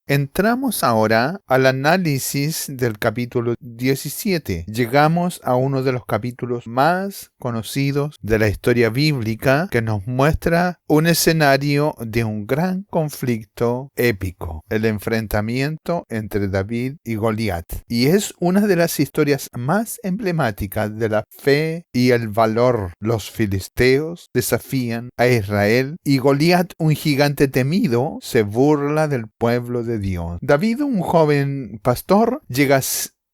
Entramos ahora al análisis del capítulo 17. Llegamos a uno de los capítulos más conocidos de la historia bíblica que nos muestra un escenario de un gran conflicto épico, el enfrentamiento entre David y Goliat. Y es una de las historias más emblemáticas de la fe y el valor. Los filisteos desafían a Israel y Goliat, un gigante temido, se burla del pueblo de Dios. David, un joven pastor, llega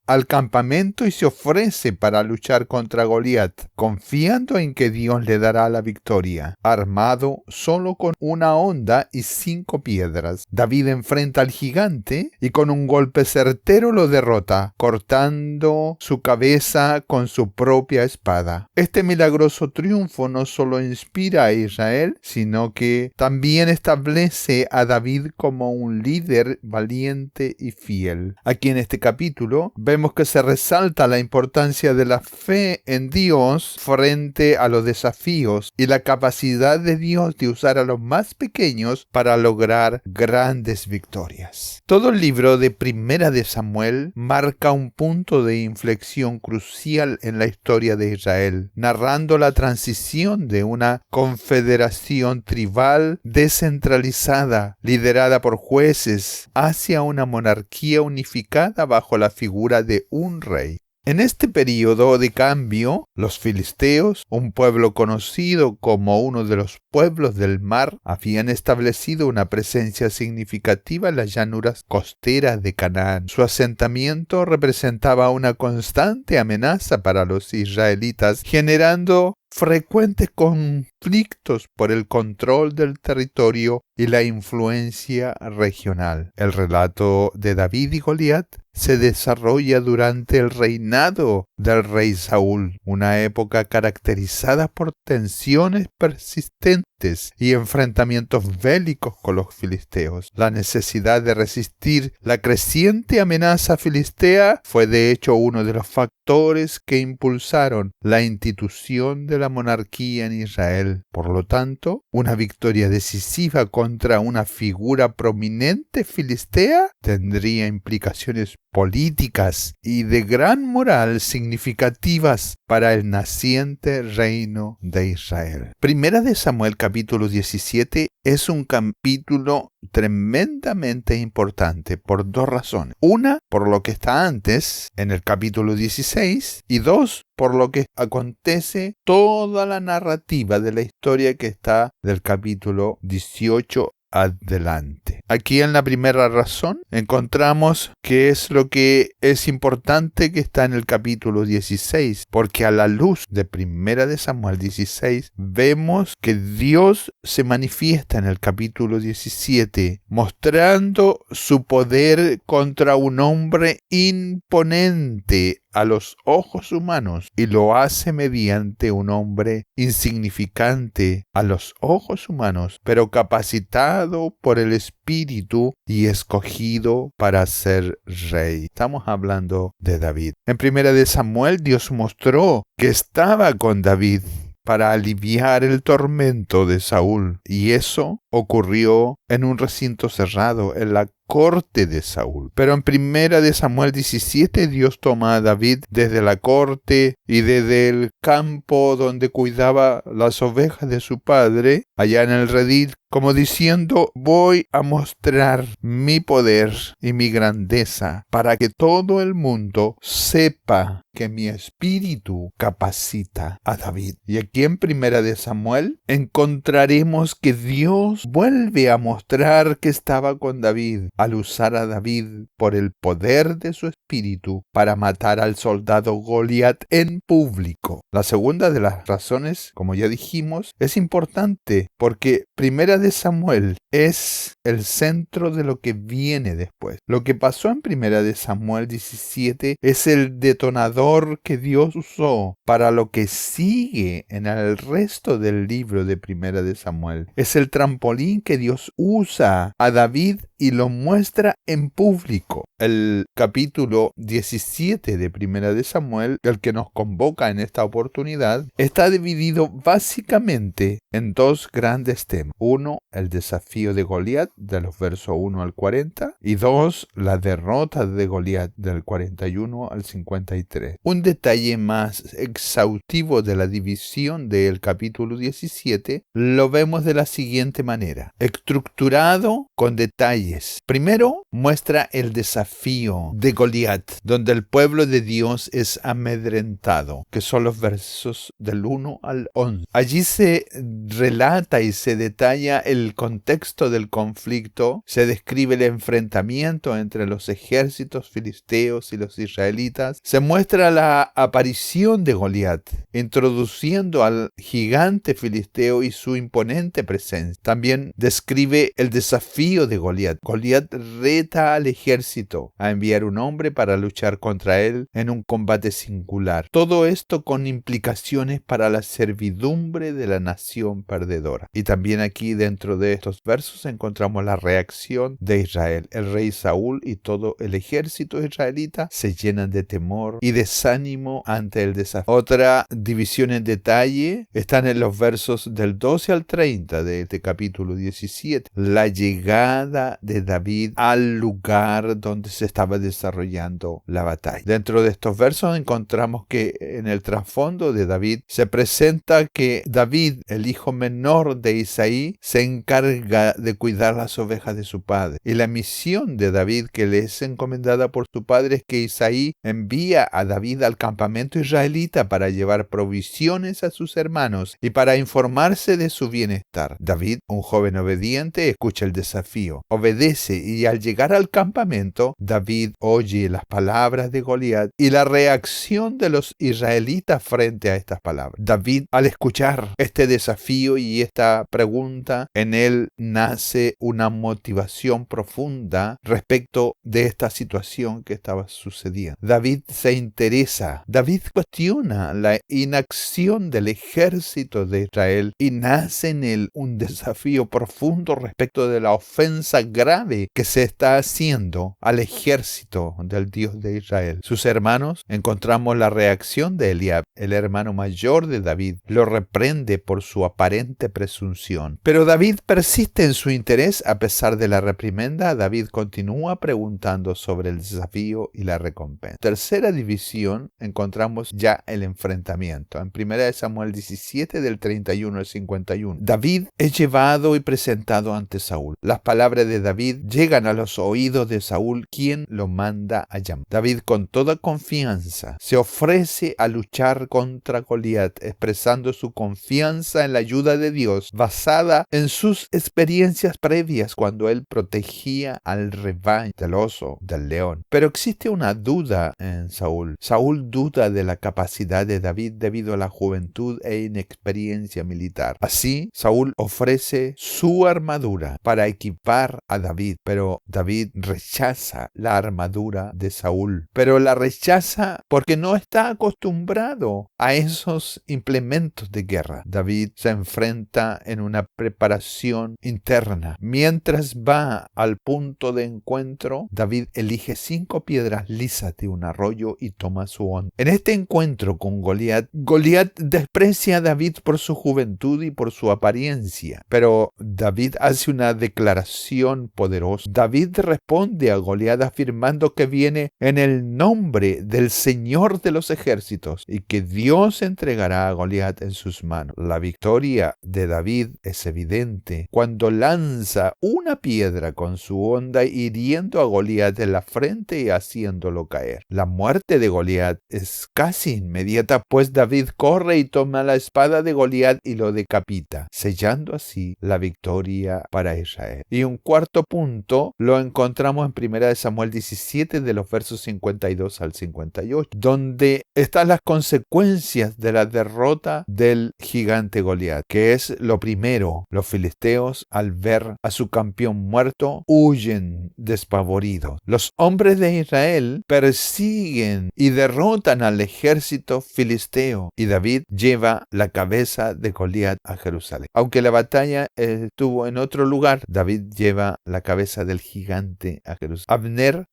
al campamento y se ofrece para luchar contra Goliat, confiando en que Dios le dará la victoria. Armado solo con una honda y 5 piedras, David enfrenta al gigante y con un golpe certero lo derrota, cortando su cabeza con su propia espada. Este milagroso triunfo no solo inspira a Israel, sino que también establece a David como un líder valiente y fiel. Aquí en este capítulo vemos que se resalta la importancia de la fe en Dios frente a los desafíos y la capacidad de Dios de usar a los más pequeños para lograr grandes victorias. Todo el libro de Primera de Samuel marca un punto de inflexión crucial en la historia de Israel, narrando la transición de una confederación tribal descentralizada, liderada por jueces, hacia una monarquía unificada bajo la figura de un rey. En este periodo de cambio, los filisteos, un pueblo conocido como uno de los pueblos del mar, habían establecido una presencia significativa en las llanuras costeras de Canaán. Su asentamiento representaba una constante amenaza para los israelitas, generando frecuentes conflictos por el control del territorio y la influencia regional. El relato de David y Goliat se desarrolla durante el reinado del rey Saúl, una época caracterizada por tensiones persistentes y enfrentamientos bélicos con los filisteos. La necesidad de resistir la creciente amenaza filistea fue de hecho uno de los factores que impulsaron la institución de la monarquía en Israel. Por lo tanto, una victoria decisiva contra una figura prominente filistea tendría implicaciones políticas y de gran moral significativas para el naciente reino de Israel. Primera de Samuel capítulo 17 es un capítulo tremendamente importante por 2 razones. Una, por lo que está antes, en el capítulo 16, y 2, por lo que acontece toda la narrativa de la historia que está del capítulo 18 adelante. Aquí en la primera razón encontramos que es lo que es importante que está en el capítulo 16, porque a la luz de Primera de Samuel 16 vemos que Dios se manifiesta en el capítulo 17, mostrando su poder contra un hombre imponente a los ojos humanos, y lo hace mediante un hombre insignificante a los ojos humanos, pero capacitado por el Espíritu y escogido para ser rey. Estamos hablando de David. En Primera de Samuel, Dios mostró que estaba con David para aliviar el tormento de Saúl, y eso ocurrió en un recinto cerrado, en la corte de Saúl. Pero en Primera de Samuel 17, Dios toma a David desde la corte y desde el campo donde cuidaba las ovejas de su padre, allá en el redil, como diciendo: voy a mostrar mi poder y mi grandeza para que todo el mundo sepa que mi espíritu capacita a David. Y aquí en Primera de Samuel encontraremos que Dios vuelve a mostrar que estaba con David al usar a David por el poder de su espíritu para matar al soldado Goliat en público. La segunda de las razones, como ya dijimos, es importante porque Primera de Samuel es el centro de lo que viene después. Lo que pasó en Primera de Samuel 17 es el detonador que Dios usó para lo que sigue en el resto del libro de Primera de Samuel. Es el trampolín que Dios usa a David y lo muestra en público. El capítulo 17 de Primera de Samuel, el que nos convoca en esta oportunidad, está dividido básicamente en dos grandes temas. Uno, el desafío de Goliat, de los versos 1 al 40, y dos, la derrota de Goliat, del 41 al 53. Un detalle más exhaustivo de la división del capítulo 17 lo vemos de la siguiente manera, estructurado con detalles. Primero, muestra el desafío de Goliat, donde el pueblo de Dios es amedrentado, que son los versos del 1 al 11. Allí se relata y se detalla el contexto del conflicto, se describe el enfrentamiento entre los ejércitos filisteos y los israelitas, se muestra la aparición de Goliat, introduciendo al gigante filisteo y su imponente presencia. También describe el desafío de Goliat. Goliat reta al ejército a enviar un hombre para luchar contra él en un combate singular. Todo esto con implicaciones para la servidumbre de la nación perdedora. Y también aquí dentro de estos versos encontramos la reacción de Israel. El rey Saúl y todo el ejército israelita se llenan de temor y desánimo ante el desafío. Otra división en detalle están en los versos del 12 al 30 de este capítulo 17. La llegada de David al lugar donde se estaba desarrollando la batalla. Dentro de estos versos encontramos que en el trasfondo de David se presenta que David, el hijo menor de Isaí, se encarga de cuidar las ovejas de su padre. Y la misión de David que le es encomendada por su padre es que Isaí envía a David al campamento israelita para llevar provisiones a sus hermanos y para informarse de su bienestar. David, un joven obediente, escucha el desafío, obedece y al llegar al campamento, David oye las palabras de Goliat y la reacción de los israelitas frente a estas palabras. David, al escuchar este desafío y esta pregunta, en él nace una motivación profunda respecto de esta situación que estaba sucediendo. David se interesa, David cuestiona la inacción del ejército de Israel y nace en él un desafío profundo respecto de la ofensa grave que se está haciendo al ejército del Dios de Israel. Sus hermanos, encontramos la reacción de Eliab, el hermano mayor de David, lo reprende por su aparente presunción. Pero David persiste en su interés a pesar de la reprimenda. David continúa preguntando sobre el desafío y la recompensa. Tercera división, encontramos ya el enfrentamiento. En 1 Samuel 17 del 31 al 51. David es llevado y presentado ante Saúl. Las palabras de David llegan a los oídos de Saúl, quien lo manda a llamar. David con toda confianza se ofrece a luchar contra Goliat, expresando su confianza en la ayuda de Dios, basada en sus experiencias previas cuando él protegía al rebaño del oso, del león. Pero existe una duda en Saúl. Saúl duda de la capacidad de David debido a la juventud e inexperiencia militar. Así, Saúl ofrece su armadura para equipar a David, pero David rechaza la armadura de Saúl. Pero la rechaza porque no está acostumbrado a esos implementos de guerra. David se enfrenta en una preparación interna. Mientras va al punto de encuentro, David elige 5 piedras lisas de un arroyo y toma su onda. En este encuentro con Goliat, Goliat desprecia a David por su juventud y por su apariencia, pero David hace una declaración poderosa. David responde a Goliat afirmando que viene en el nombre del Señor de los ejércitos y que Dios entregará a Goliat en sus manos. La victoria de David es evidente cuando lanza una piedra con su honda hiriendo a Goliat en la frente y haciéndolo caer. La muerte de Goliat es casi inmediata, pues David corre y toma la espada de Goliat y lo decapita, sellando así la victoria para Israel. Y un cuarto punto lo encontramos en 1 Samuel 17 de los versos 52 al 58, donde están las consecuencias de la derrota del gigante Goliat, que es lo primero. Los filisteos, al ver a su campeón muerto, huyen despavoridos. Los hombres de Israel persiguen y derrotan al ejército filisteo y David lleva la cabeza de Goliat a Jerusalén. Aunque la batalla estuvo en otro lugar, David lleva la la cabeza del gigante a Jerusalén.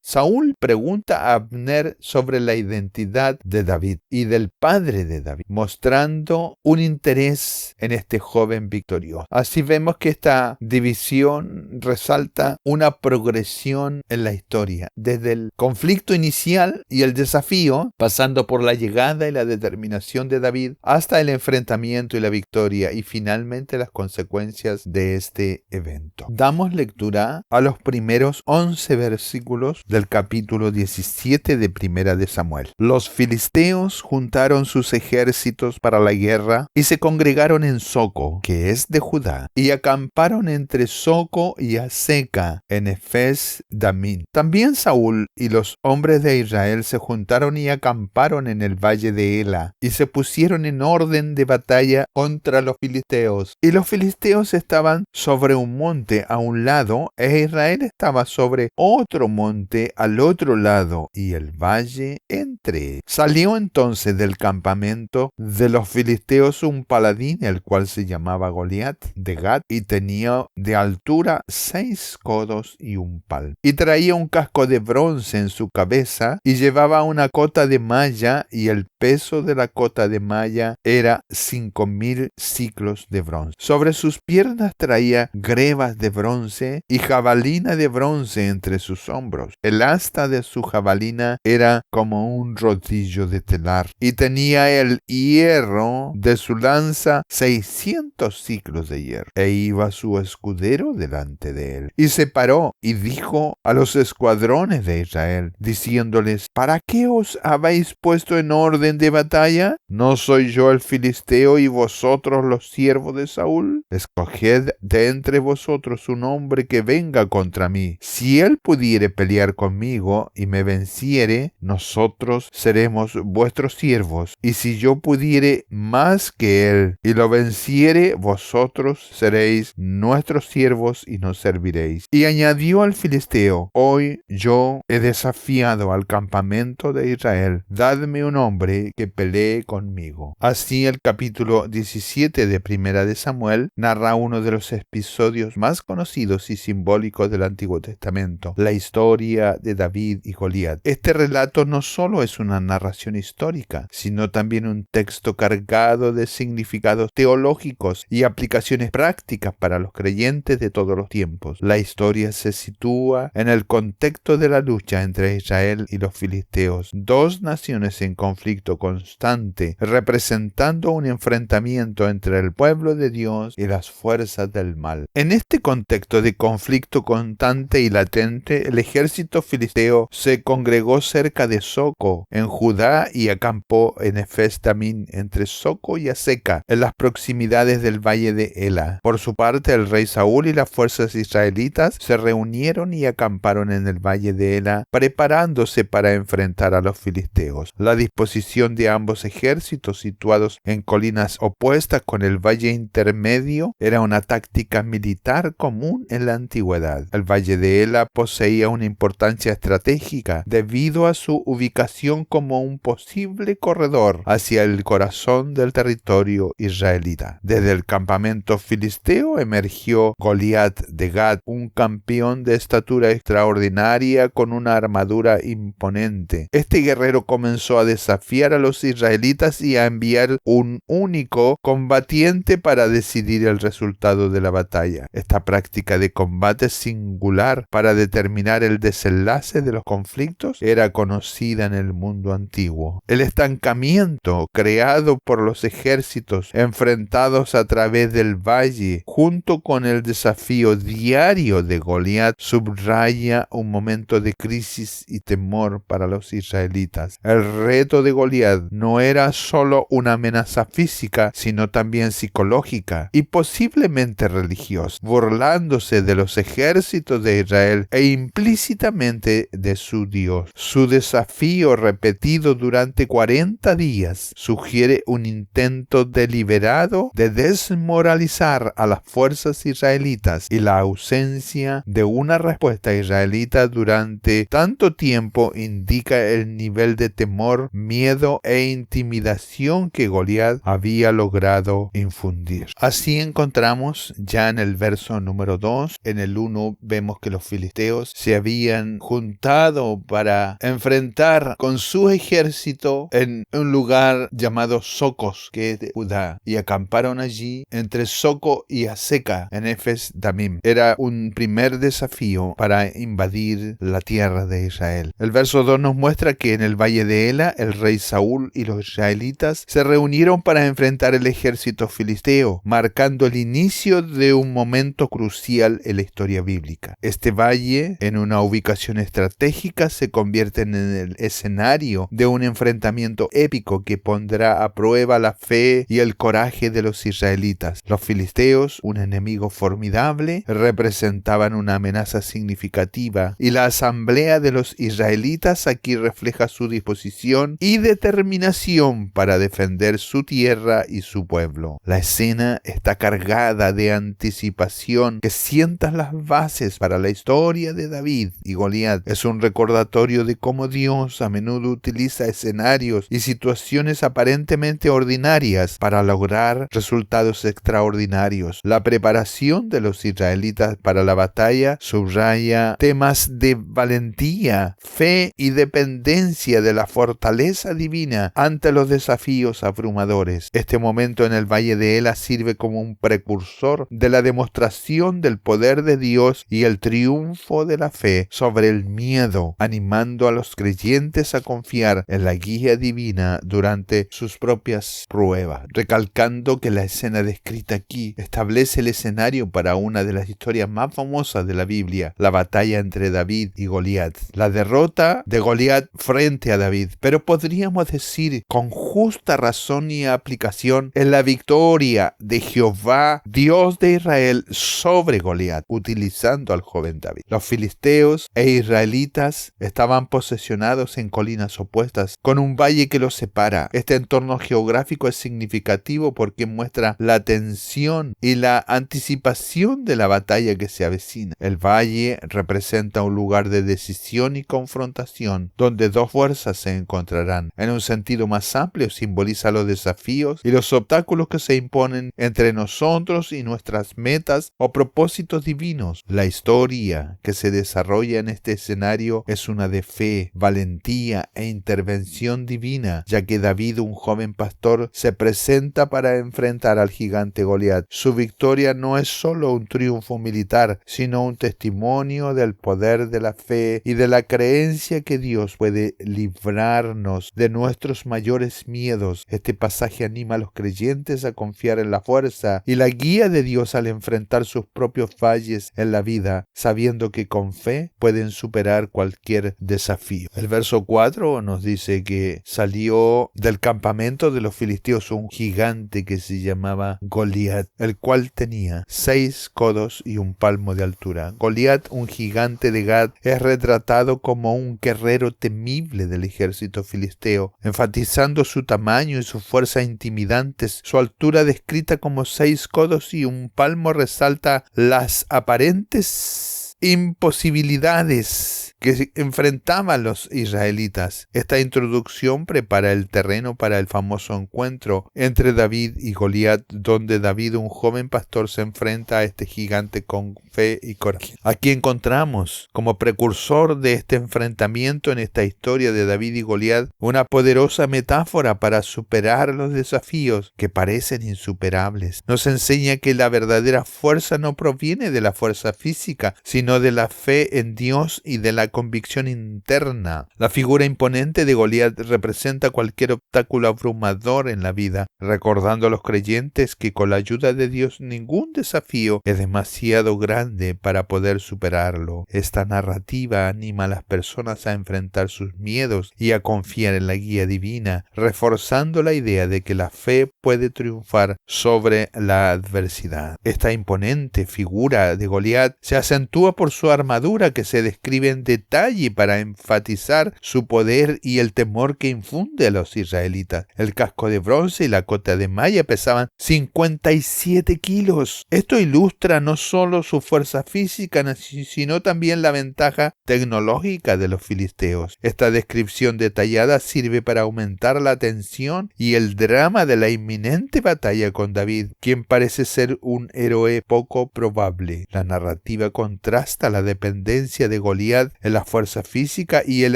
Saúl pregunta a Abner sobre la identidad de David y del padre de David, mostrando un interés en este joven victorioso. Así vemos que esta división resalta una progresión en la historia, desde el conflicto inicial y el desafío, pasando por la llegada y la determinación de David, hasta el enfrentamiento y la victoria, y finalmente las consecuencias de este evento. Damos lectura a los primeros 11 versículos del capítulo 17 de Primera de Samuel. Los filisteos juntaron sus ejércitos para la guerra y se congregaron en Soco, que es de Judá, y acamparon entre Soco y Aseca, en Efes Damín. También Saúl y los hombres de Israel se juntaron y acamparon en el valle de Ela, y se pusieron en orden de batalla contra los filisteos. Y los filisteos estaban sobre un monte a un lado, e Israel estaba sobre otro monte al otro lado, y el valle entre. Salió entonces del campamento de los filisteos un paladín, el cual se llamaba Goliat de Gat, y tenía de altura 6 codos y un palmo. Y traía un casco de bronce en su cabeza, y llevaba una cota de malla, y el peso de la cota de malla era 5,000 siclos de bronce. Sobre sus piernas traía grebas de bronce y jabalina de bronce entre sus hombros. El asta de su jabalina era como un rodillo de telar, y tenía el hierro de su lanza 600 siclos de hierro. E iba su escudero delante de él. Y se paró y dijo a los escuadrones de Israel, diciéndoles: ¿Para qué os habéis puesto en orden de batalla? ¿No soy yo el filisteo y vosotros los siervos de Saúl? Escoged de entre vosotros un hombre que venga contra mí. Si él pudiere pelear conmigo y me venciere, nosotros seremos vuestros siervos. Y si yo pudiere más que él y lo venciere, vosotros seréis nuestros siervos y nos serviréis. Y añadió al filisteo: Hoy yo he desafiado al campamento de Israel. Dadme un hombre que pelee conmigo. Así el capítulo 17 de Primera de Samuel narra uno de los episodios más conocidos y simbólicos del Antiguo Testamento, la historia de David y Goliat. Este relato no solo es una narración histórica, sino también un texto cargado de significados teológicos y aplicaciones prácticas para los creyentes de todos los tiempos. La historia se sitúa en el contexto de la lucha entre Israel y los filisteos, dos naciones en conflicto constante, representando un enfrentamiento entre el pueblo de Dios y las fuerzas del mal. En este contexto de conflicto constante y latente, el ejército filisteo se congregó cerca de Soco, en Judá, y acampó en Efes Damín, entre Soco y Aseca, en las proximidades del valle de Ela. Por su parte, el rey Saúl y las fuerzas israelitas se reunieron y acamparon en el valle de Ela, preparándose para enfrentar a los filisteos. La disposición de ambos ejércitos, situados en colinas opuestas con el valle intermedio, era una táctica militar común en la antigüedad. El valle de Ela poseía una importancia estratégica debido a su ubicación como un posible corredor hacia el corazón del territorio israelita. Desde el campamento filisteo emergió Goliat de Gat, un campeón de estatura extraordinaria con una armadura imponente. Este guerrero comenzó a desafiar a los israelitas y a enviar un único combatiente para decidir el resultado de la batalla. Esta práctica de combate singular para determinar el desenlace de los conflictos era conocida en el mundo antiguo. El estancamiento creado por los ejércitos enfrentados a través del valle, junto con el desafío diario de Goliat, subraya un momento de crisis y temor para los israelitas. El reto de Goliat no era solo una amenaza física, sino también psicológica y posiblemente religiosa, burlándose de los ejércitos de Israel e implícitamente de su Dios. Su desafío, repetido durante 40 días, sugiere un intento deliberado de desmoralizar a las fuerzas israelitas, y la ausencia de una respuesta israelita durante tanto tiempo indica el nivel de temor, miedo e intimidación que Goliat había logrado infundir. Así encontramos ya en el verso número 2. En el 1 vemos que los filisteos se habían juntado para enfrentar con su ejército en un lugar llamado Socos, que es de Judá, y acamparon allí entre Soco y Aseca en Efes Damim. Era un primer desafío para invadir la tierra de Israel. El verso 2 nos muestra que en el valle de Ela, el rey Saúl y los israelitas se reunieron para enfrentar el ejército filisteo, marcando el inicio de un momento crucial en la historia bíblica. Este valle, en una ubicación estratégica, se convierte en el escenario de un enfrentamiento épico que pondrá a prueba la fe y el coraje de los israelitas. Los filisteos, un enemigo formidable, representaban una amenaza significativa, y la asamblea de los israelitas aquí refleja su disposición y determinación para defender su tierra y su pueblo. La escena está cargada de anticipación que sienta las bases para la historia de David y Goliat. Es un recordatorio de cómo Dios a menudo utiliza escenarios y situaciones aparentemente ordinarias para lograr resultados extraordinarios. La preparación de los israelitas para la batalla subraya temas de valentía, fe y dependencia de la fortaleza divina ante los desafíos abrumadores. Este momento en el valle de Ela sirve como un precursor de la demostración del poder de Dios y el triunfo de la fe sobre el miedo, animando a los creyentes a confiar en la guía divina durante sus propias pruebas. Recalcando que la escena descrita aquí establece el escenario para una de las historias más famosas de la Biblia, la batalla entre David y Goliat. La derrota de Goliat frente a David, pero podríamos decir con justa razón y aplicación, en la victoria de Jehová, Dios de Israel, sobre Goliat, utilizando al joven David. Los filisteos e israelitas estaban posesionados en colinas opuestas, con un valle que los separa. Este entorno geográfico es significativo porque muestra la tensión y la anticipación de la batalla que se avecina. El valle representa un lugar de decisión y confrontación, donde dos fuerzas se encontrarán. En un sentido más amplio, simboliza los desafíos y los obstáculos que se imponen entre nosotros y nuestras metas o propósitos divinos. La historia que se desarrolla en este escenario es una de fe, valentía e intervención divina, ya que David, un joven pastor, se presenta para enfrentar al gigante Goliat. Su victoria no es solo un triunfo militar, sino un testimonio del poder de la fe y de la creencia que Dios puede librarnos de nuestros mayores miedos. Este pasaje anima a los creyentes a confiar en la fuerza y la guía de Dios al enfrentar sus propios falles en la vida, sabiendo que con fe pueden superar cualquier desafío. El verso 4 nos dice que salió del campamento de los filisteos un gigante que se llamaba Goliat, el cual tenía 6 codos y un palmo de altura. Goliat, un gigante de Gad, es retratado como un guerrero temible del ejército filisteo, enfatizando su tamaño y su fuerza intimidantes. Su altura, descrita como 6 codos y un palmo, resalta las aparentes imposibilidades que enfrentaban los israelitas. Esta introducción prepara el terreno para el famoso encuentro entre David y Goliat, donde David, un joven pastor, se enfrenta a este gigante con fe y coraje. Aquí encontramos, como precursor de este enfrentamiento en esta historia de David y Goliat, una poderosa metáfora para superar los desafíos que parecen insuperables. Nos enseña que la verdadera fuerza no proviene de la fuerza física, sino de la fe en Dios y de la convicción interna. La figura imponente de Goliat representa cualquier obstáculo abrumador en la vida, recordando a los creyentes que con la ayuda de Dios ningún desafío es demasiado grande para poder superarlo. Esta narrativa anima a las personas a enfrentar sus miedos y a confiar en la guía divina, reforzando la idea de que la fe puede triunfar sobre la adversidad. Esta imponente figura de Goliat se acentúa por su armadura, que se describe en detalle para enfatizar su poder y el temor que infunde a los israelitas. El casco de bronce y la cota de malla pesaban 57 kilos. Esto ilustra no solo su fuerza física, sino también la ventaja tecnológica de los filisteos. Esta descripción detallada sirve para aumentar la tensión y el drama de la inminente batalla con David, quien parece ser un héroe poco probable. La narrativa contrasta la dependencia de Goliat en la fuerza física y el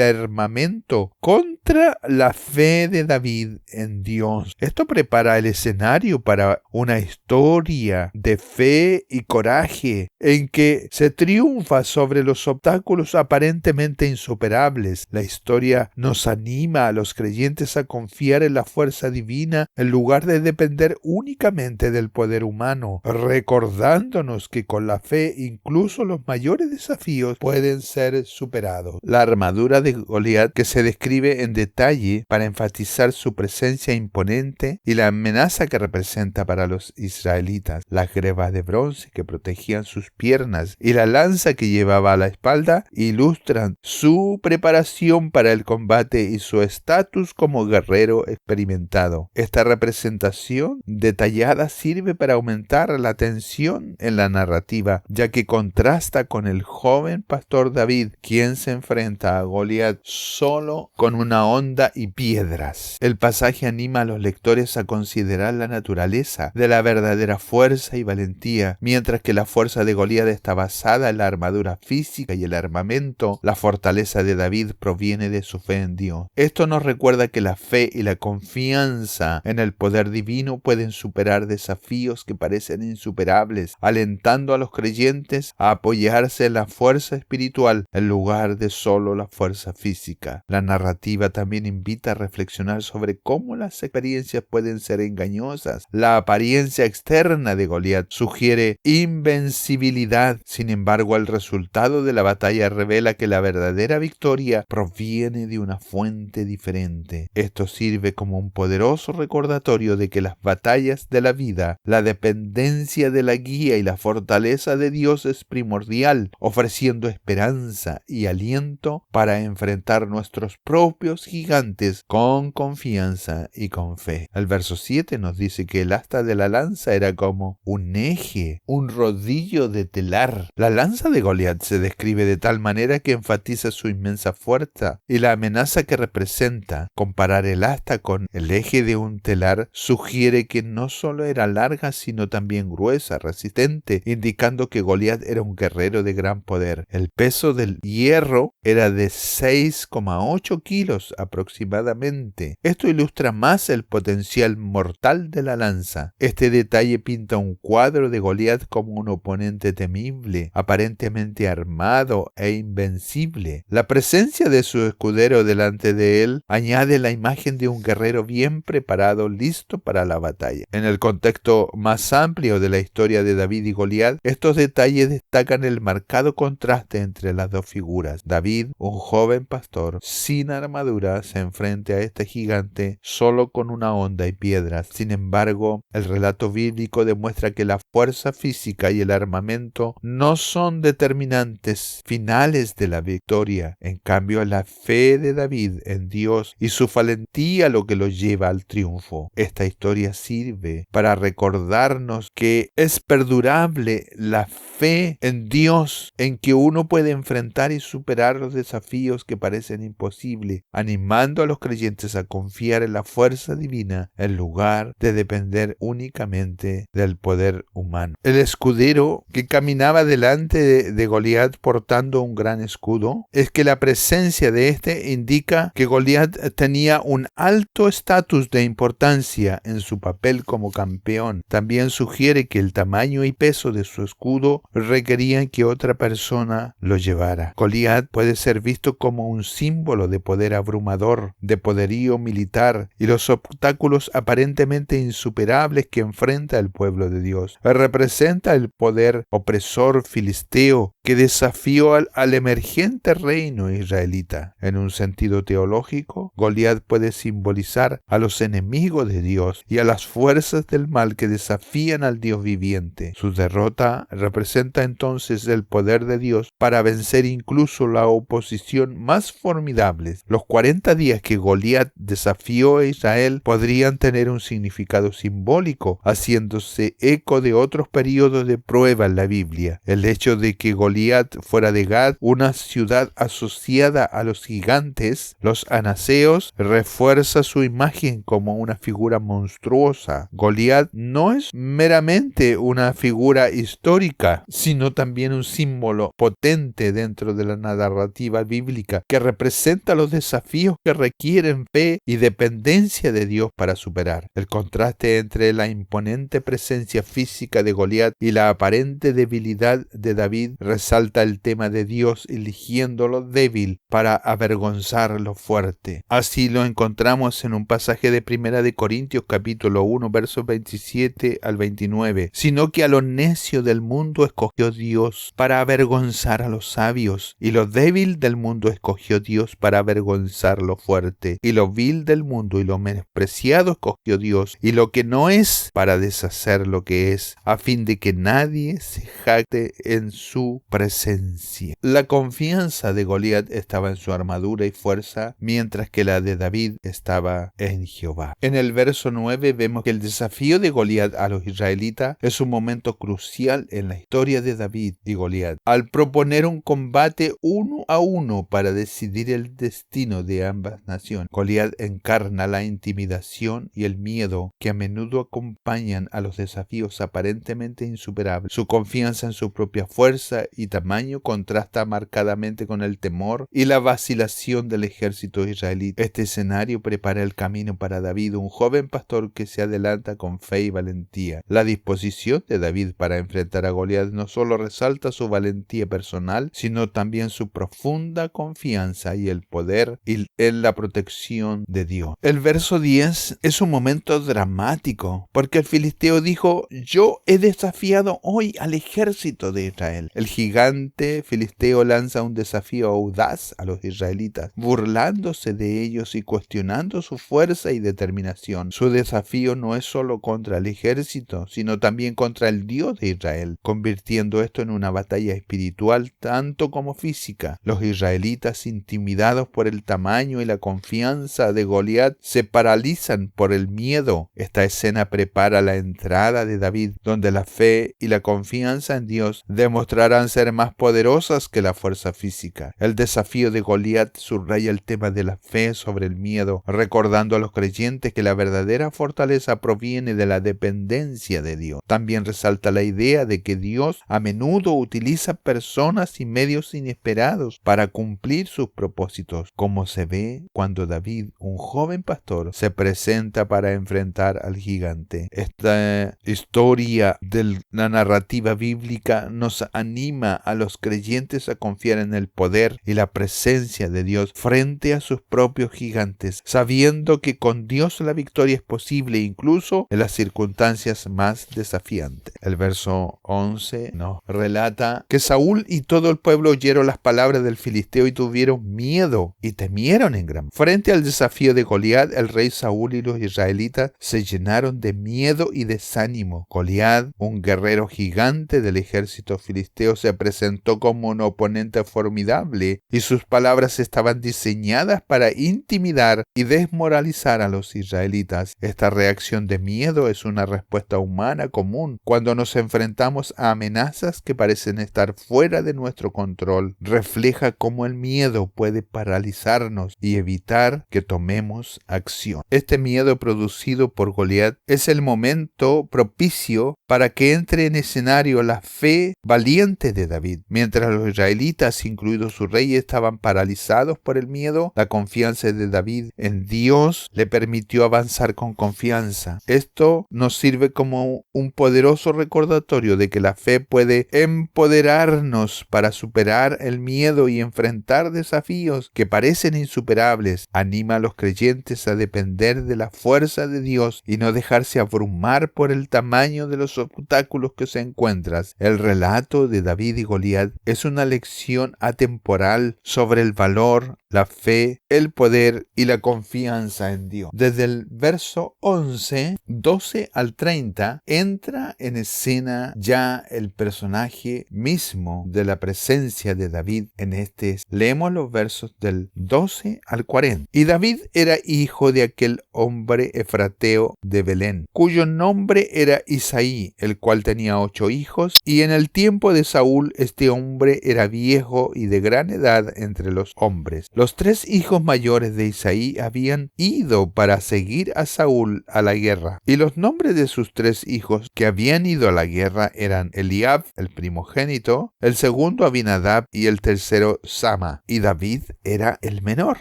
armamento contra la fe de David en Dios. Esto prepara el escenario para una historia de fe y coraje en que se triunfa sobre los obstáculos aparentemente insuperables. La historia nos anima a los creyentes a confiar en la fuerza divina en lugar de depender únicamente del poder humano, recordándonos que con la fe incluso los mayores desafíos pueden ser superados. La armadura de Goliat, que se describe en detalle para enfatizar su presencia imponente y la amenaza que representa para los israelitas, las grebas de bronce que protegían sus piernas y la lanza que llevaba a la espalda ilustran su preparación para el combate y su estatus como guerrero experimentado. Esta representación detallada sirve para aumentar la tensión en la narrativa, ya que contrasta con el joven pastor David, quien se enfrenta a Goliat solo con una honda y piedras. El pasaje anima a los lectores a considerar la naturaleza de la verdadera fuerza y valentía. Mientras que la fuerza de Goliat está basada en la armadura física y el armamento, la fortaleza de David proviene de su fe en Dios. Esto nos recuerda que la fe y la confianza en el poder divino pueden superar desafíos que parecen insuperables, alentando a los creyentes a apoyarse en la fuerza espiritual en lugar de solo la fuerza física. La narrativa también invita a reflexionar sobre cómo las experiencias pueden ser engañosas. La apariencia externa de Goliat sugiere invencibilidad. Sin embargo, el resultado de la batalla revela que la verdadera victoria proviene de una fuente diferente. Esto sirve como un poderoso recordatorio de que las batallas de la vida, la dependencia de la guía y la fortaleza de Dios es primordial, ofreciendo esperanza y aliento para enfrentar nuestros propios gigantes con confianza y con fe. El verso 7 nos dice que el asta de la lanza era como un eje, un rodillo de telar. La lanza de Goliat se describe de tal manera que enfatiza su inmensa fuerza y la amenaza que representa. Comparar el asta con el eje de un telar sugiere que no solo era larga, sino también gruesa, resistente, indicando que Goliat era un guerrero de gran poder. El peso del hierro era de 6,8 kilos aproximadamente. Esto ilustra más el potencial mortal de la lanza. Este detalle pinta un cuadro de Goliat como un oponente temible, aparentemente armado e invencible. La presencia de su escudero delante de él añade la imagen de un guerrero bien preparado, listo para la batalla. En el contexto más amplio de la historia de David y Goliat, estos detalles destacan el marcado contraste entre las dos figuras. David, un joven pastor sin armadura, se enfrenta a este gigante solo con una honda y piedras. Sin embargo, el relato bíblico demuestra que la fuerza física y el armamento no son determinantes finales de la victoria. En cambio, la fe de David en Dios y su valentía lo que lo lleva al triunfo. Esta historia sirve para recordarnos que es perdurable la fe en Dios, en que uno puede enfrentar y superar los desafíos que parecen imposibles, animando a los creyentes a confiar en la fuerza divina en lugar de depender únicamente del poder humano. El escudero que caminaba delante de Goliat portando un gran escudo, es que la presencia de este indica que Goliat tenía un alto estatus de importancia en su papel como campeón. También sugiere que el tamaño y peso de su escudo requerían que otra persona lo llevara. Goliat puede ser visto como un símbolo de poder abrumador, de poderío militar y los obstáculos aparentemente insuperables que enfrenta el pueblo de Dios. Representa el poder opresor filisteo que desafió al emergente reino israelita. En un sentido teológico, Goliat puede simbolizar a los enemigos de Dios y a las fuerzas del mal que desafían al Dios viviente. Su derrota representa entonces el poder de Dios para vencer incluso la oposición más formidable. Los 40 días que Goliat desafió a Israel podrían tener un significado simbólico, haciéndose eco de otros periodos de prueba en la Biblia. El hecho de que Goliat fuera de Gad, una ciudad asociada a los gigantes, los anaseos, refuerza su imagen como una figura monstruosa. Goliat no es meramente una figura histórica, sino también un símbolo potente dentro de la narrativa bíblica que representa los desafíos que requieren fe y dependencia de Dios para superar. El contraste entre la imponente presencia física de Goliat y la aparente debilidad de David resalta el tema de Dios eligiendo lo débil para avergonzar lo fuerte. Así lo encontramos en un pasaje de 1 de Corintios capítulo 1 versos 27 al 29. Sino que a lo necio del mundo escogió Dios para avergonzar a los sabios, y lo débil del mundo escogió Dios para avergonzar lo fuerte, y lo vil del mundo y lo menospreciado escogió Dios, y lo que no es para deshacer lo que es, a fin de que nadie se jacte en su presencia. La confianza de Goliat estaba en su armadura y fuerza, mientras que la de David estaba en Jehová. En el verso 9 vemos que el desafío de Goliat a los israelitas es un momento crucial en la historia de David y Goliat, al proponer un combate 1 a 1 para decidir el destino de ambas naciones. Goliat encarna la intimidación y el miedo que a menudo acompañan a los desafíos aparentemente insuperables. Su confianza en su propia fuerza y tamaño contrasta marcadamente con el temor y la vacilación del ejército israelita. Este escenario prepara el camino para David, un joven pastor que se adelanta con fe y valentía. La disposición de David para enfrentar a Goliat no solo resalta su valentía personal, sino también su profunda confianza y el poder en la protección de Dios. El verso 10 es un momento dramático, porque el filisteo dijo: yo he desafiado hoy al ejército de Israel. El gigante filisteo lanza un desafío audaz a los israelitas, burlándose de ellos y cuestionando su fuerza y determinación. Su desafío no es solo contra el ejército, sino también contra el Dios de Israel, convirtiendo esto en una batalla espiritual tanto como física. Los israelitas, intimidados por el tamaño y la confianza de Goliat, se paralizan por el miedo. Esta escena prepara la entrada de David, donde la fe y la confianza en Dios demostrarán ser más poderosas que la fuerza física. El desafío de Goliat subraya el tema de la fe sobre el miedo, recordando a los creyentes que la verdadera fortaleza proviene de la dependencia de Dios. También resalta la idea de que Dios a menudo utiliza personas y medios inesperados para cumplir sus propósitos, como se ve cuando David, un joven pastor, se presenta para enfrentar al gigante. Esta historia de la narrativa bíblica nos anima a los creyentes a confiar en el poder y la presencia de Dios frente a sus propios gigantes, sabiendo que con Dios la victoria es posible incluso en las circunstancias más desafiantes. El verso 11 nos relata que Saúl y todo el pueblo oyeron las palabras del filisteo y tuvieron miedo y temieron en gran. Frente al desafío de Goliat, el rey Saúl y los israelitas se llenaron de miedo y desánimo. Goliat, un guerrero gigante del ejército filisteo, se presentó como un oponente formidable y sus palabras estaban diseñadas para intimidar y desmoralizar a los israelitas. Esta reacción de miedo es una respuesta humana común cuando nos enfrentamos a amenazas que parecen estar fuera de nuestro control. Refleja cómo el miedo puede paralizarnos y evitar que tomemos acción. Este miedo producido por Goliat es el momento propicio para que entre en escenario la fe valiente de David. Mientras los israelitas, incluidos su rey, estaban paralizados por el miedo, la confianza de David en Dios le permitió avanzar con confianza. Esto nos sirve como un poderoso recordatorio de que la fe puede empoderarnos para superar el miedo y enfrentar desafíos que parecen insuperables. Anima a los creyentes a depender de la fuerza de Dios y no dejarse abrumar por el tamaño de los obstáculos que se encuentran. El relato de David y Goliat es una lección atemporal sobre el valor, la fe, el poder y la confianza en Dios. Desde el verso 11, 12 al 30, entra en escena ya el personaje mismo de la presencia de David en este. Leemos los versos del 12 al 40. Y David era hijo de aquel hombre efrateo de Belén, cuyo nombre era Isaí, el cual tenía 8 hijos, y en el tiempo de Saúl este hombre era viejo y de gran edad entre los hombres. Los 3 hijos mayores de Isaí habían ido para seguir a Saúl a la guerra, y los nombres de sus 3 hijos que habían ido a la guerra eran Eliab, el primogénito, el segundo Abinadab y el tercero Sama, y David era el menor.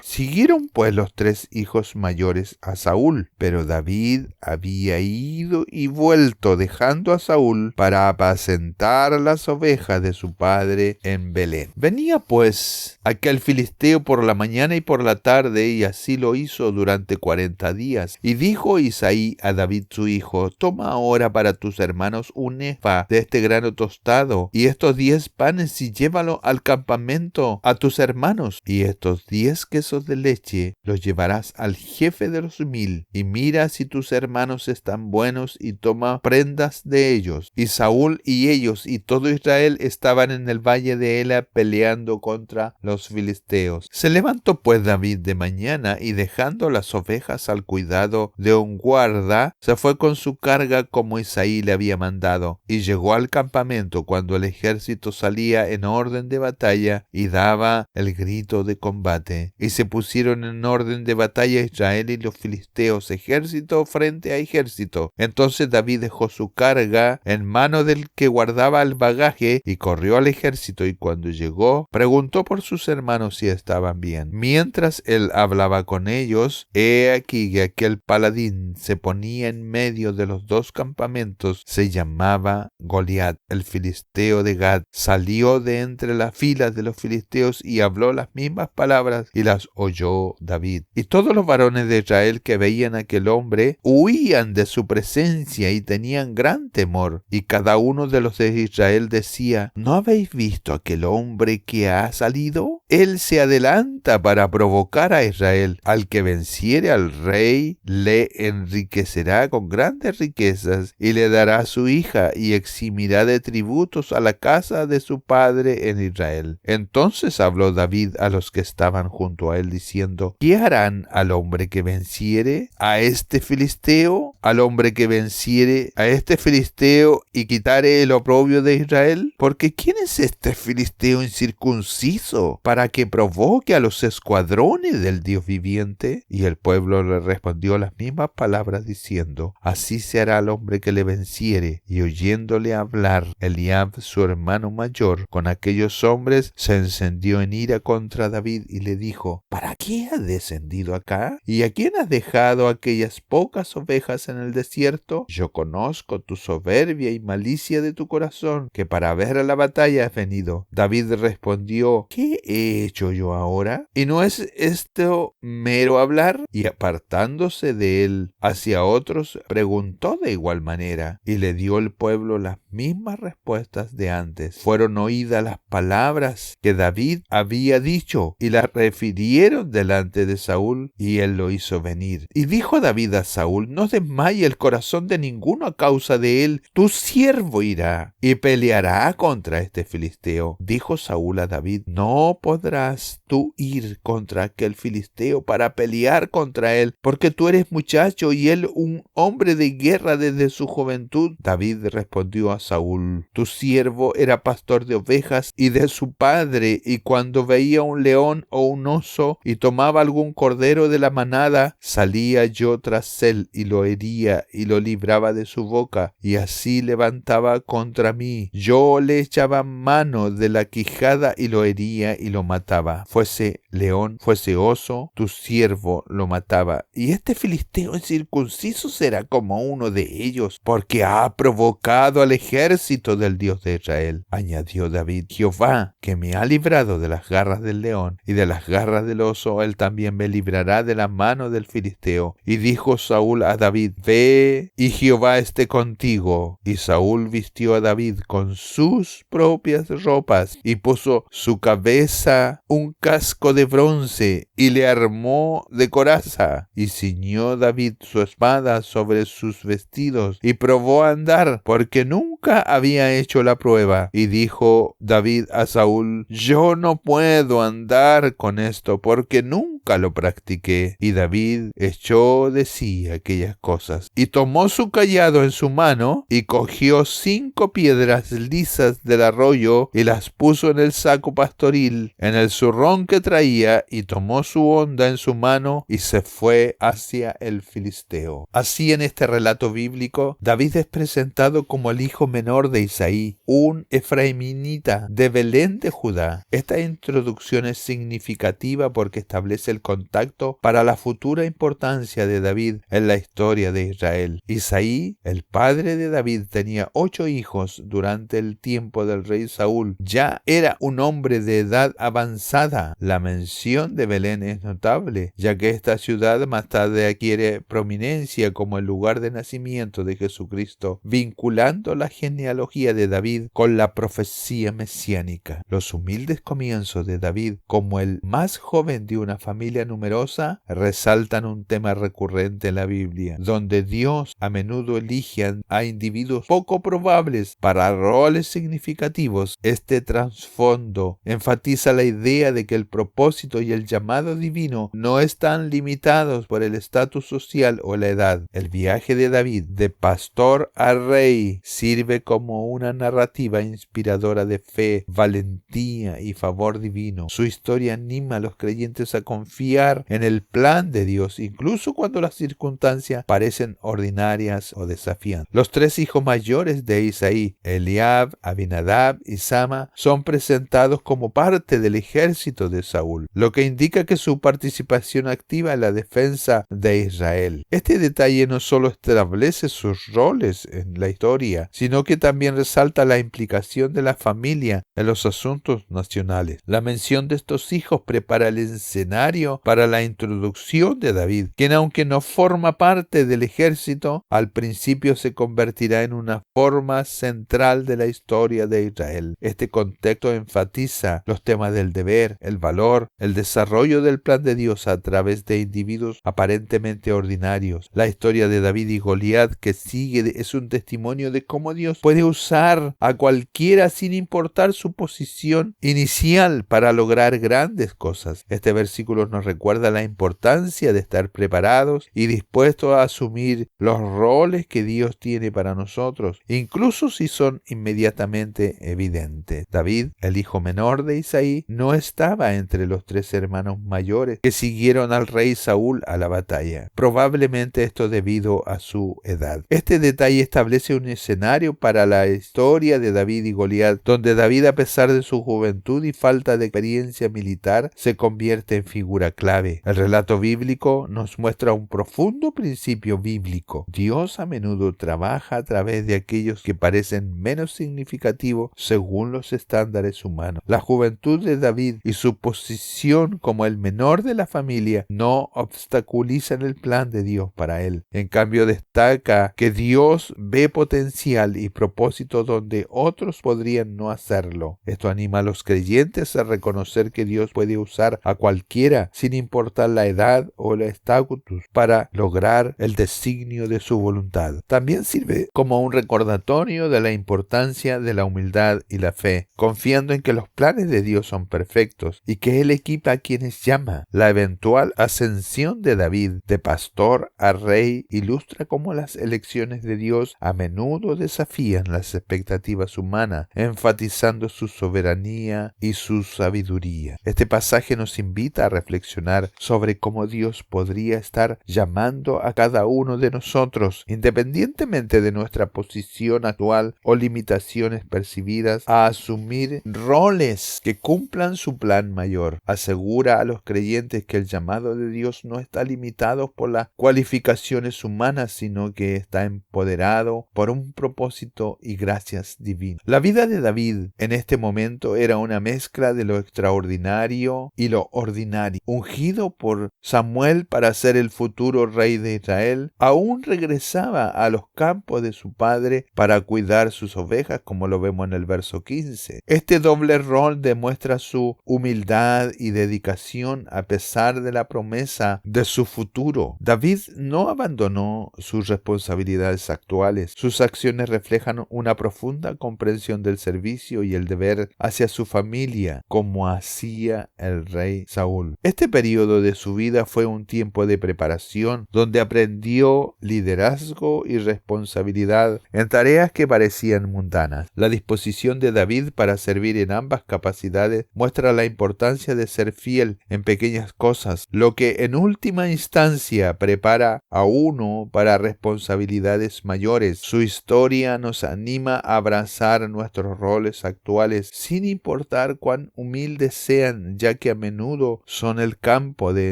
Siguieron pues los 3 hijos mayores a Saúl, pero David había ido y vuelto dejando a Saúl para apacentar las ovejas de su padre en Belén. Venía pues aquel filisteo por la mañana y por la tarde, y así lo hizo durante 40 días. Y dijo Isaí a David su hijo: toma ahora para tus hermanos un efa de este grano tostado, y estos 10 panes, y llévalo al campamento a tus hermanos, y estos 10 quesos de leche los llevarás al jefe de los 1000, y mira si tus hermanos están buenos, y toma prendas de ellos. Y Saúl y ellos y todo Israel estaban en el valle de Ela peleando contra los filisteos. Se levantó pues David de mañana, y dejando las ovejas al cuidado de un guarda, se fue con su carga como Isaí le había mandado, y llegó al campamento cuando el ejército salía en orden de batalla y daba el grito de combate. Y se pusieron en orden de batalla Israel y los filisteos, ejército frente a ejército. Entonces David dejó su carga en mano del que guardaba el bagaje y corrió al ejército, y cuando llegó preguntó por sus hermanos si estaban bien. Mientras él hablaba con ellos, he aquí que aquel paladín se ponía en medio de los 2 campamentos. Se llamaba Goliat, el filisteo de Gad. Salió de entre las filas de los filisteos y habló las mismas palabras, y las oyó David. Y todos los varones de Israel que veían a aquel hombre huían de su presencia y tenían gran temor. Y cada uno de los de Israel decía: ¿no habéis visto aquel hombre que ha salido? Él se adelanta para provocar a Israel. Al que venciere al rey, le enriquecerá con grandes riquezas, y le dará su hija, y eximirá de tributos a la casa de su padre en Israel. Entonces habló David a los que estaban junto a él, diciendo: ¿qué harán al hombre que venciere a este filisteo? Al hombre que venciere a este filisteo y quitare el oprobio de Israel. Porque ¿quién es este filisteo incircunciso para que provoque a los escuadrones del Dios viviente? Y el pueblo le respondió las mismas palabras, diciendo: así se hará al hombre que le venciere. Y oyéndole hablar Eliab, su hermano mayor, con aquellos hombres, se encendió en ira contra David y le dijo: ¿para qué has descendido acá? ¿Y a quién has dejado aquellas pocas ovejas en el desierto? Yo conozco tu soberbia y malicia de tu corazón, que para ver a la batalla has venido. David respondió: ¿qué he hecho yo ahora? ¿Y no es esto mero hablar? Y apartándose de él hacia otros, preguntó de igual manera, y le dio el pueblo las mismas respuestas de antes. Fueron oídas las palabras que David había dicho, y las refirieron delante de Saúl, y él lo hizo venir. Y dijo David a Saúl: no desmaye el corazón de ninguno a causa de él. Tu siervo irá y peleará contra este filisteo. Dijo Saúl a David: no podrás tú ir contra aquel filisteo para pelear contra él, porque tú eres muchacho y él un hombre de guerra desde su juventud. David respondió a Saúl: tu siervo era pastor de ovejas y de su padre, y cuando veía un león o un oso y tomaba algún cordero de la manada, salía yo tras él y lo hería y lo libraba de su boca, y así levantaba contra mí. Yo le echaba mano de la quijada y lo hería y lo mataba. Fuese león, fuese oso, tu siervo lo mataba. Y este filisteo incircunciso será como uno de ellos, porque ha provocado al ejército del Dios de Israel. Añadió David: Jehová, que me ha librado de las garras del león y de las garras del oso, él también me librará de la mano del filisteo. Y dijo Saúl a David: ve, y Jehová esté contigo. Y Saúl vistió a David con sus propias ropas y puso su cabeza un casco de de bronce y le armó de coraza. Y ciñó David su espada sobre sus vestidos y probó a andar, porque nunca había hecho la prueba. Y dijo David a Saúl: yo no puedo andar con esto, porque nunca lo practiqué. Y David echó de sí aquellas cosas, y tomó su cayado en su mano, y cogió 5 piedras lisas del arroyo, y las puso en el saco pastoril, en el zurrón que traía, y tomó su honda en su mano, y se fue hacia el filisteo. Así, en este relato bíblico, David es presentado como el hijo menor de Isaí, un efraiminita de Belén de Judá. Esta introducción es significativa porque establece el contacto para la futura importancia de David en la historia de Israel. Isaí, el padre de David, tenía 8 hijos durante el tiempo del rey Saúl. Ya era un hombre de edad avanzada. La mención de Belén es notable, ya que esta ciudad más tarde adquiere prominencia como el lugar de nacimiento de Jesucristo, vinculando la genealogía de David con la profecía mesiánica. Los humildes comienzos de David, como el más joven de una familia numerosa, resaltan un tema recurrente en la Biblia, donde Dios a menudo elige a individuos poco probables para roles significativos. Este trasfondo enfatiza la idea de que el propósito y el llamado divino no están limitados por el estatus social o la edad. El viaje de David de pastor a rey sirve como una narrativa inspiradora de fe, valentía y favor divino. Su historia anima a los creyentes a confiar en el plan de Dios, incluso cuando las circunstancias parecen ordinarias o desafiantes. Los 3 hijos mayores de Isaí, Eliab, Abinadab y Sama, son presentados como parte del ejército de Saúl, lo que indica que su participación activa en la defensa de Israel. Este detalle no solo establece sus roles en la historia, sino que también resalta la implicación de la familia en los asuntos nacionales. La mención de estos hijos prepara el escenario para la introducción de David, quien, aunque no forma parte del ejército, al principio se convertirá en una forma central de la historia de Israel. Este contexto enfatiza los temas del deber, el valor, el desarrollo del plan de Dios a través de individuos aparentemente ordinarios. La historia de David y Goliat que sigue es un testimonio de cómo Dios puede usar a cualquiera sin importar su posición inicial para lograr grandes cosas. Este versículo nos recuerda la importancia de estar preparados y dispuestos a asumir los roles que Dios tiene para nosotros, incluso si son inmediatamente evidentes. David, el hijo menor de Isaí, no estaba entre los 3 hermanos mayores que siguieron al rey Saúl a la batalla, probablemente esto debido a su edad. Este detalle establece un escenario para la historia de David y Goliat, donde David, a pesar de su juventud y falta de experiencia militar, se convierte en figura clave. El relato bíblico nos muestra un profundo principio bíblico. Dios a menudo trabaja a través de aquellos que parecen menos significativos según los estándares humanos. La juventud de David y su posición como el menor de la familia no obstaculizan el plan de Dios para él. En cambio, destaca que Dios ve potencial y propósito donde otros podrían no hacerlo. Esto anima a los creyentes a reconocer que Dios puede usar a cualquiera sin importar la edad o el estatus para lograr el designio de su voluntad. También sirve como un recordatorio de la importancia de la humildad y la fe, confiando en que los planes de Dios son perfectos y que Él equipa a quienes llama. La eventual ascensión de David de pastor a rey ilustra cómo las elecciones de Dios a menudo desafían las expectativas humanas, enfatizando su soberanía y su sabiduría. Este pasaje nos invita a reflexionar sobre cómo Dios podría estar llamando a cada uno de nosotros, independientemente de nuestra posición actual o limitaciones percibidas, a asumir roles que cumplan su plan mayor. Asegura a los creyentes que el llamado de Dios no está limitado por las cualificaciones humanas, sino que está empoderado por un propósito y gracias divinas. La vida de David en este momento era una mezcla de lo extraordinario y lo ordinario. ungido por Samuel para ser el futuro rey de Israel, aún regresaba a los campos de su padre para cuidar sus ovejas, como lo vemos en el verso 15. Este doble rol demuestra su humildad y dedicación a pesar de la promesa de su futuro. David no abandonó sus responsabilidades actuales. Sus acciones reflejan una profunda comprensión del servicio y el deber hacia su familia, como hacía el rey Saúl. Este periodo de su vida fue un tiempo de preparación donde aprendió liderazgo y responsabilidad en tareas que parecían mundanas. La disposición de David para servir en ambas capacidades muestra la importancia de ser fiel en pequeñas cosas, lo que en última instancia prepara a uno para responsabilidades mayores. Su historia nos anima a abrazar nuestros roles actuales sin importar cuán humildes sean, ya que a menudo son el campo de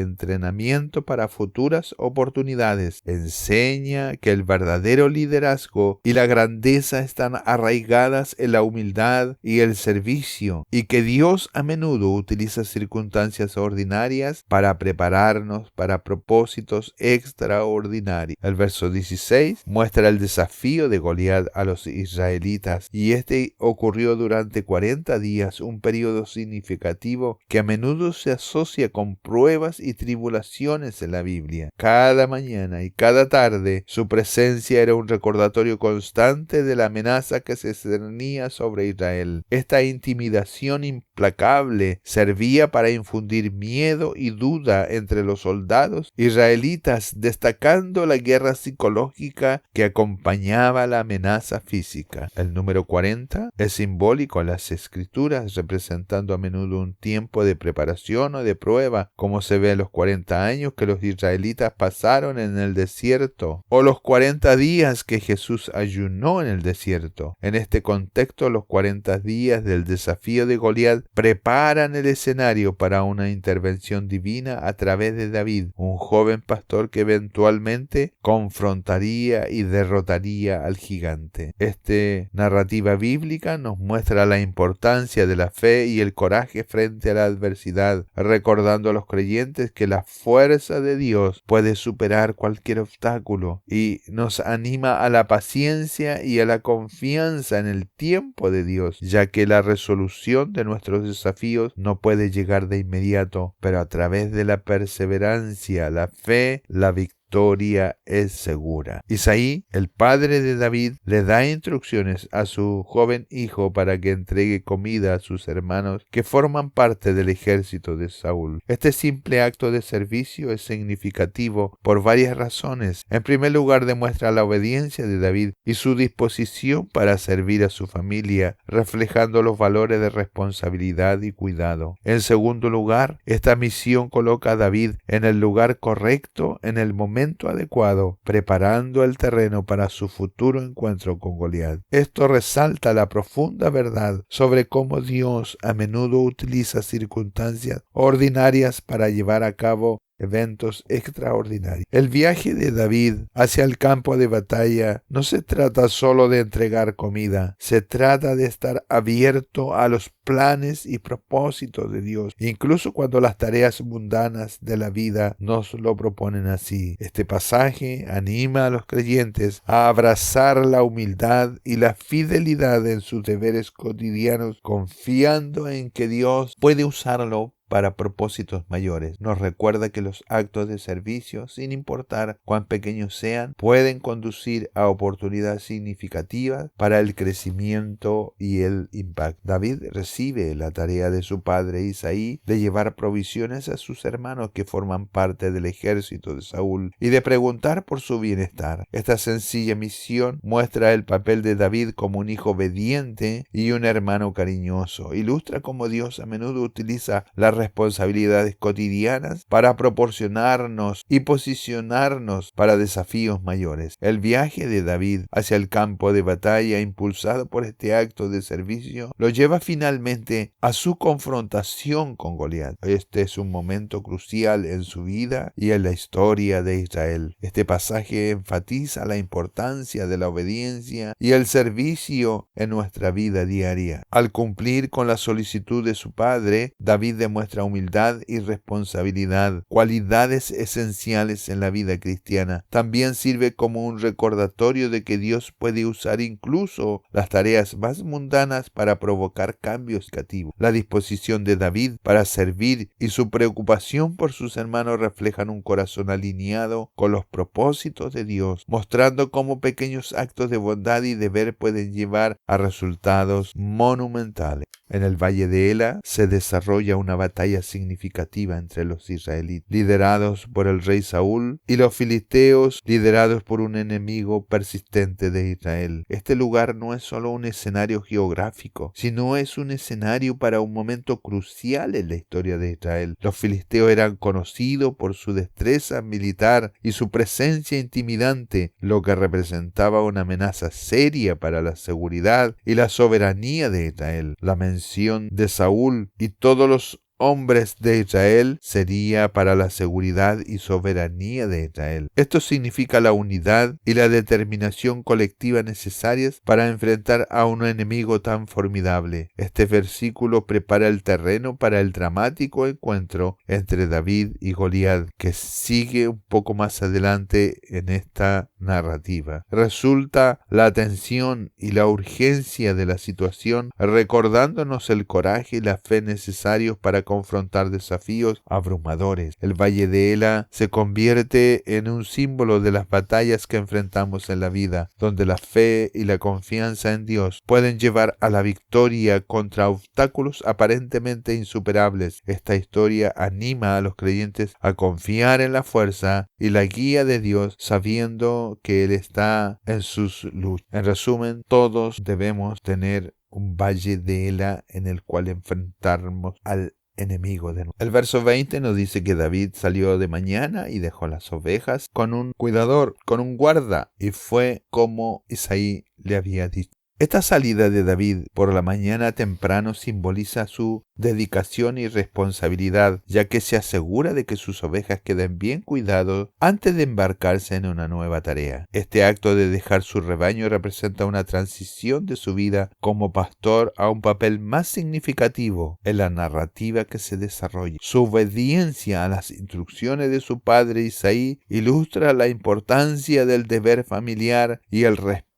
entrenamiento para futuras oportunidades. Enseña que el verdadero liderazgo y la grandeza están arraigadas en la humildad y el servicio, y que Dios a menudo utiliza circunstancias ordinarias para prepararnos para propósitos extraordinarios. El verso 16 muestra el desafío de Goliat a los israelitas, y este ocurrió durante 40 días, un periodo significativo que a menudo se asocia con pruebas y tribulaciones en la Biblia. Cada mañana y cada tarde su presencia era un recordatorio constante de la amenaza que se cernía sobre Israel. Esta intimidación implacable servía para infundir miedo y duda entre los soldados israelitas, destacando la guerra psicológica que acompañaba la amenaza física. El número 40 es simbólico en las Escrituras, representando a menudo un tiempo de preparación o de prueba, como se ve en los 40 años que los israelitas pasaron en el desierto, o los 40 días que Jesús ayunó en el desierto. En este contexto, los 40 días del desafío de Goliat preparan el escenario para una intervención divina a través de David, un joven pastor que eventualmente confrontaría y derrotaría al gigante. Esta narrativa bíblica nos muestra la importancia de la fe y el coraje frente a la adversidad, recordando a los creyentes que la fuerza de Dios puede superar cualquier obstáculo, y nos anima a la paciencia y a la confianza en el tiempo de Dios, ya que la resolución de nuestros desafíos no puede llegar de inmediato, pero a través de la perseverancia, la fe, la victoria es segura. Isaí, el padre de David, le da instrucciones a su joven hijo para que entregue comida a sus hermanos que forman parte del ejército de Saúl. Este simple acto de servicio es significativo por varias razones. En primer lugar, demuestra la obediencia de David y su disposición para servir a su familia, reflejando los valores de responsabilidad y cuidado. En segundo lugar, esta misión coloca a David en el lugar correcto, en el momento adecuado, preparando el terreno para su futuro encuentro con Goliat. Esto resalta la profunda verdad sobre cómo Dios a menudo utiliza circunstancias ordinarias para llevar a cabo eventos extraordinarios. El viaje de David hacia el campo de batalla no se trata solo de entregar comida, se trata de estar abierto a los planes y propósitos de Dios, incluso cuando las tareas mundanas de la vida nos lo proponen así. Este pasaje anima a los creyentes a abrazar la humildad y la fidelidad en sus deberes cotidianos, confiando en que Dios puede usarlo para propósitos mayores. Nos recuerda que los actos de servicio, sin importar cuán pequeños sean, pueden conducir a oportunidades significativas para el crecimiento y el impacto. David recibe la tarea de su padre Isaí de llevar provisiones a sus hermanos que forman parte del ejército de Saúl y de preguntar por su bienestar. Esta sencilla misión muestra el papel de David como un hijo obediente y un hermano cariñoso. Ilustra cómo Dios a menudo utiliza las responsabilidades cotidianas para proporcionarnos y posicionarnos para desafíos mayores. El viaje de David hacia el campo de batalla, impulsado por este acto de servicio, lo lleva finalmente a su confrontación con Goliat. Este es un momento crucial en su vida y en la historia de Israel. Este pasaje enfatiza la importancia de la obediencia y el servicio en nuestra vida diaria. Al cumplir con la solicitud de su padre, David demuestra muestra humildad y responsabilidad, cualidades esenciales en la vida cristiana. También sirve como un recordatorio de que Dios puede usar incluso las tareas más mundanas para provocar cambios significativos. La disposición de David para servir y su preocupación por sus hermanos reflejan un corazón alineado con los propósitos de Dios, mostrando cómo pequeños actos de bondad y deber pueden llevar a resultados monumentales. En el valle de Ela se desarrolla una batalla significativa entre los israelitas, liderados por el rey Saúl, y los filisteos, liderados por un enemigo persistente de Israel. Este lugar no es solo un escenario geográfico, sino es un escenario para un momento crucial en la historia de Israel. Los filisteos eran conocidos por su destreza militar y su presencia intimidante, lo que representaba una amenaza seria para la seguridad y la soberanía de Israel. La mención de Saúl y todos los hombres de Israel sería para la seguridad y soberanía de Israel. Esto significa la unidad y la determinación colectiva necesarias para enfrentar a un enemigo tan formidable. Este versículo prepara el terreno para el dramático encuentro entre David y Goliat, que sigue un poco más adelante en esta narrativa. Resulta la tensión y la urgencia de la situación, recordándonos el coraje y la fe necesarios para confrontar desafíos abrumadores. El valle de Ela se convierte en un símbolo de las batallas que enfrentamos en la vida, donde la fe y la confianza en Dios pueden llevar a la victoria contra obstáculos aparentemente insuperables. Esta historia anima a los creyentes a confiar en la fuerza y la guía de Dios, sabiendo que Él está en sus luchas. En resumen, todos debemos tener un valle de Ela en el cual enfrentarnos al enemigo de nosotros. El verso 20 nos dice que David salió de mañana y dejó las ovejas con un cuidador, con un guarda, y fue como Isaí le había dicho. Esta salida de David por la mañana temprano simboliza su dedicación y responsabilidad, ya que se asegura de que sus ovejas queden bien cuidadas antes de embarcarse en una nueva tarea. Este acto de dejar su rebaño representa una transición de su vida como pastor a un papel más significativo en la narrativa que se desarrolla. Su obediencia a las instrucciones de su padre Isaí ilustra la importancia del deber familiar y el respeto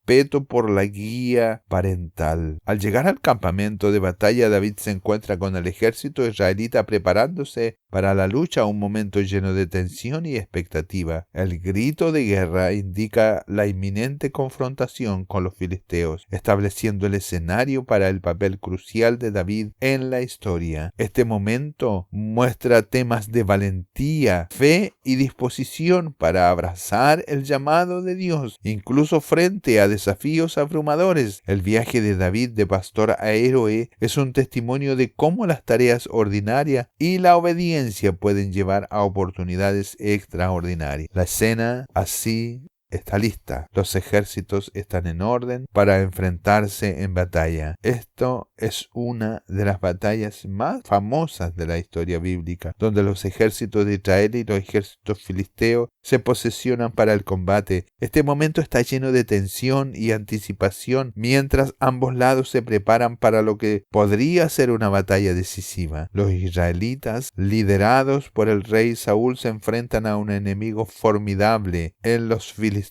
por la guía parental. Al llegar al campamento de batalla, David se encuentra con el ejército israelita preparándose para la lucha, un momento lleno de tensión y expectativa. El grito de guerra indica la inminente confrontación con los filisteos, estableciendo el escenario para el papel crucial de David en la historia. Este momento muestra temas de valentía, fe y disposición para abrazar el llamado de Dios, incluso frente a desafíos abrumadores. El viaje de David de pastor a héroe es un testimonio de cómo las tareas ordinarias y la obediencia pueden llevar a oportunidades extraordinarias. La escena así está lista. Los ejércitos están en orden para enfrentarse en batalla. Esto es una de las batallas más famosas de la historia bíblica, donde los ejércitos de Israel y los ejércitos filisteos se posesionan para el combate. Este momento está lleno de tensión y anticipación, mientras ambos lados se preparan para lo que podría ser una batalla decisiva. Los israelitas, liderados por el rey Saúl, se enfrentan a un enemigo formidable en los filisteos,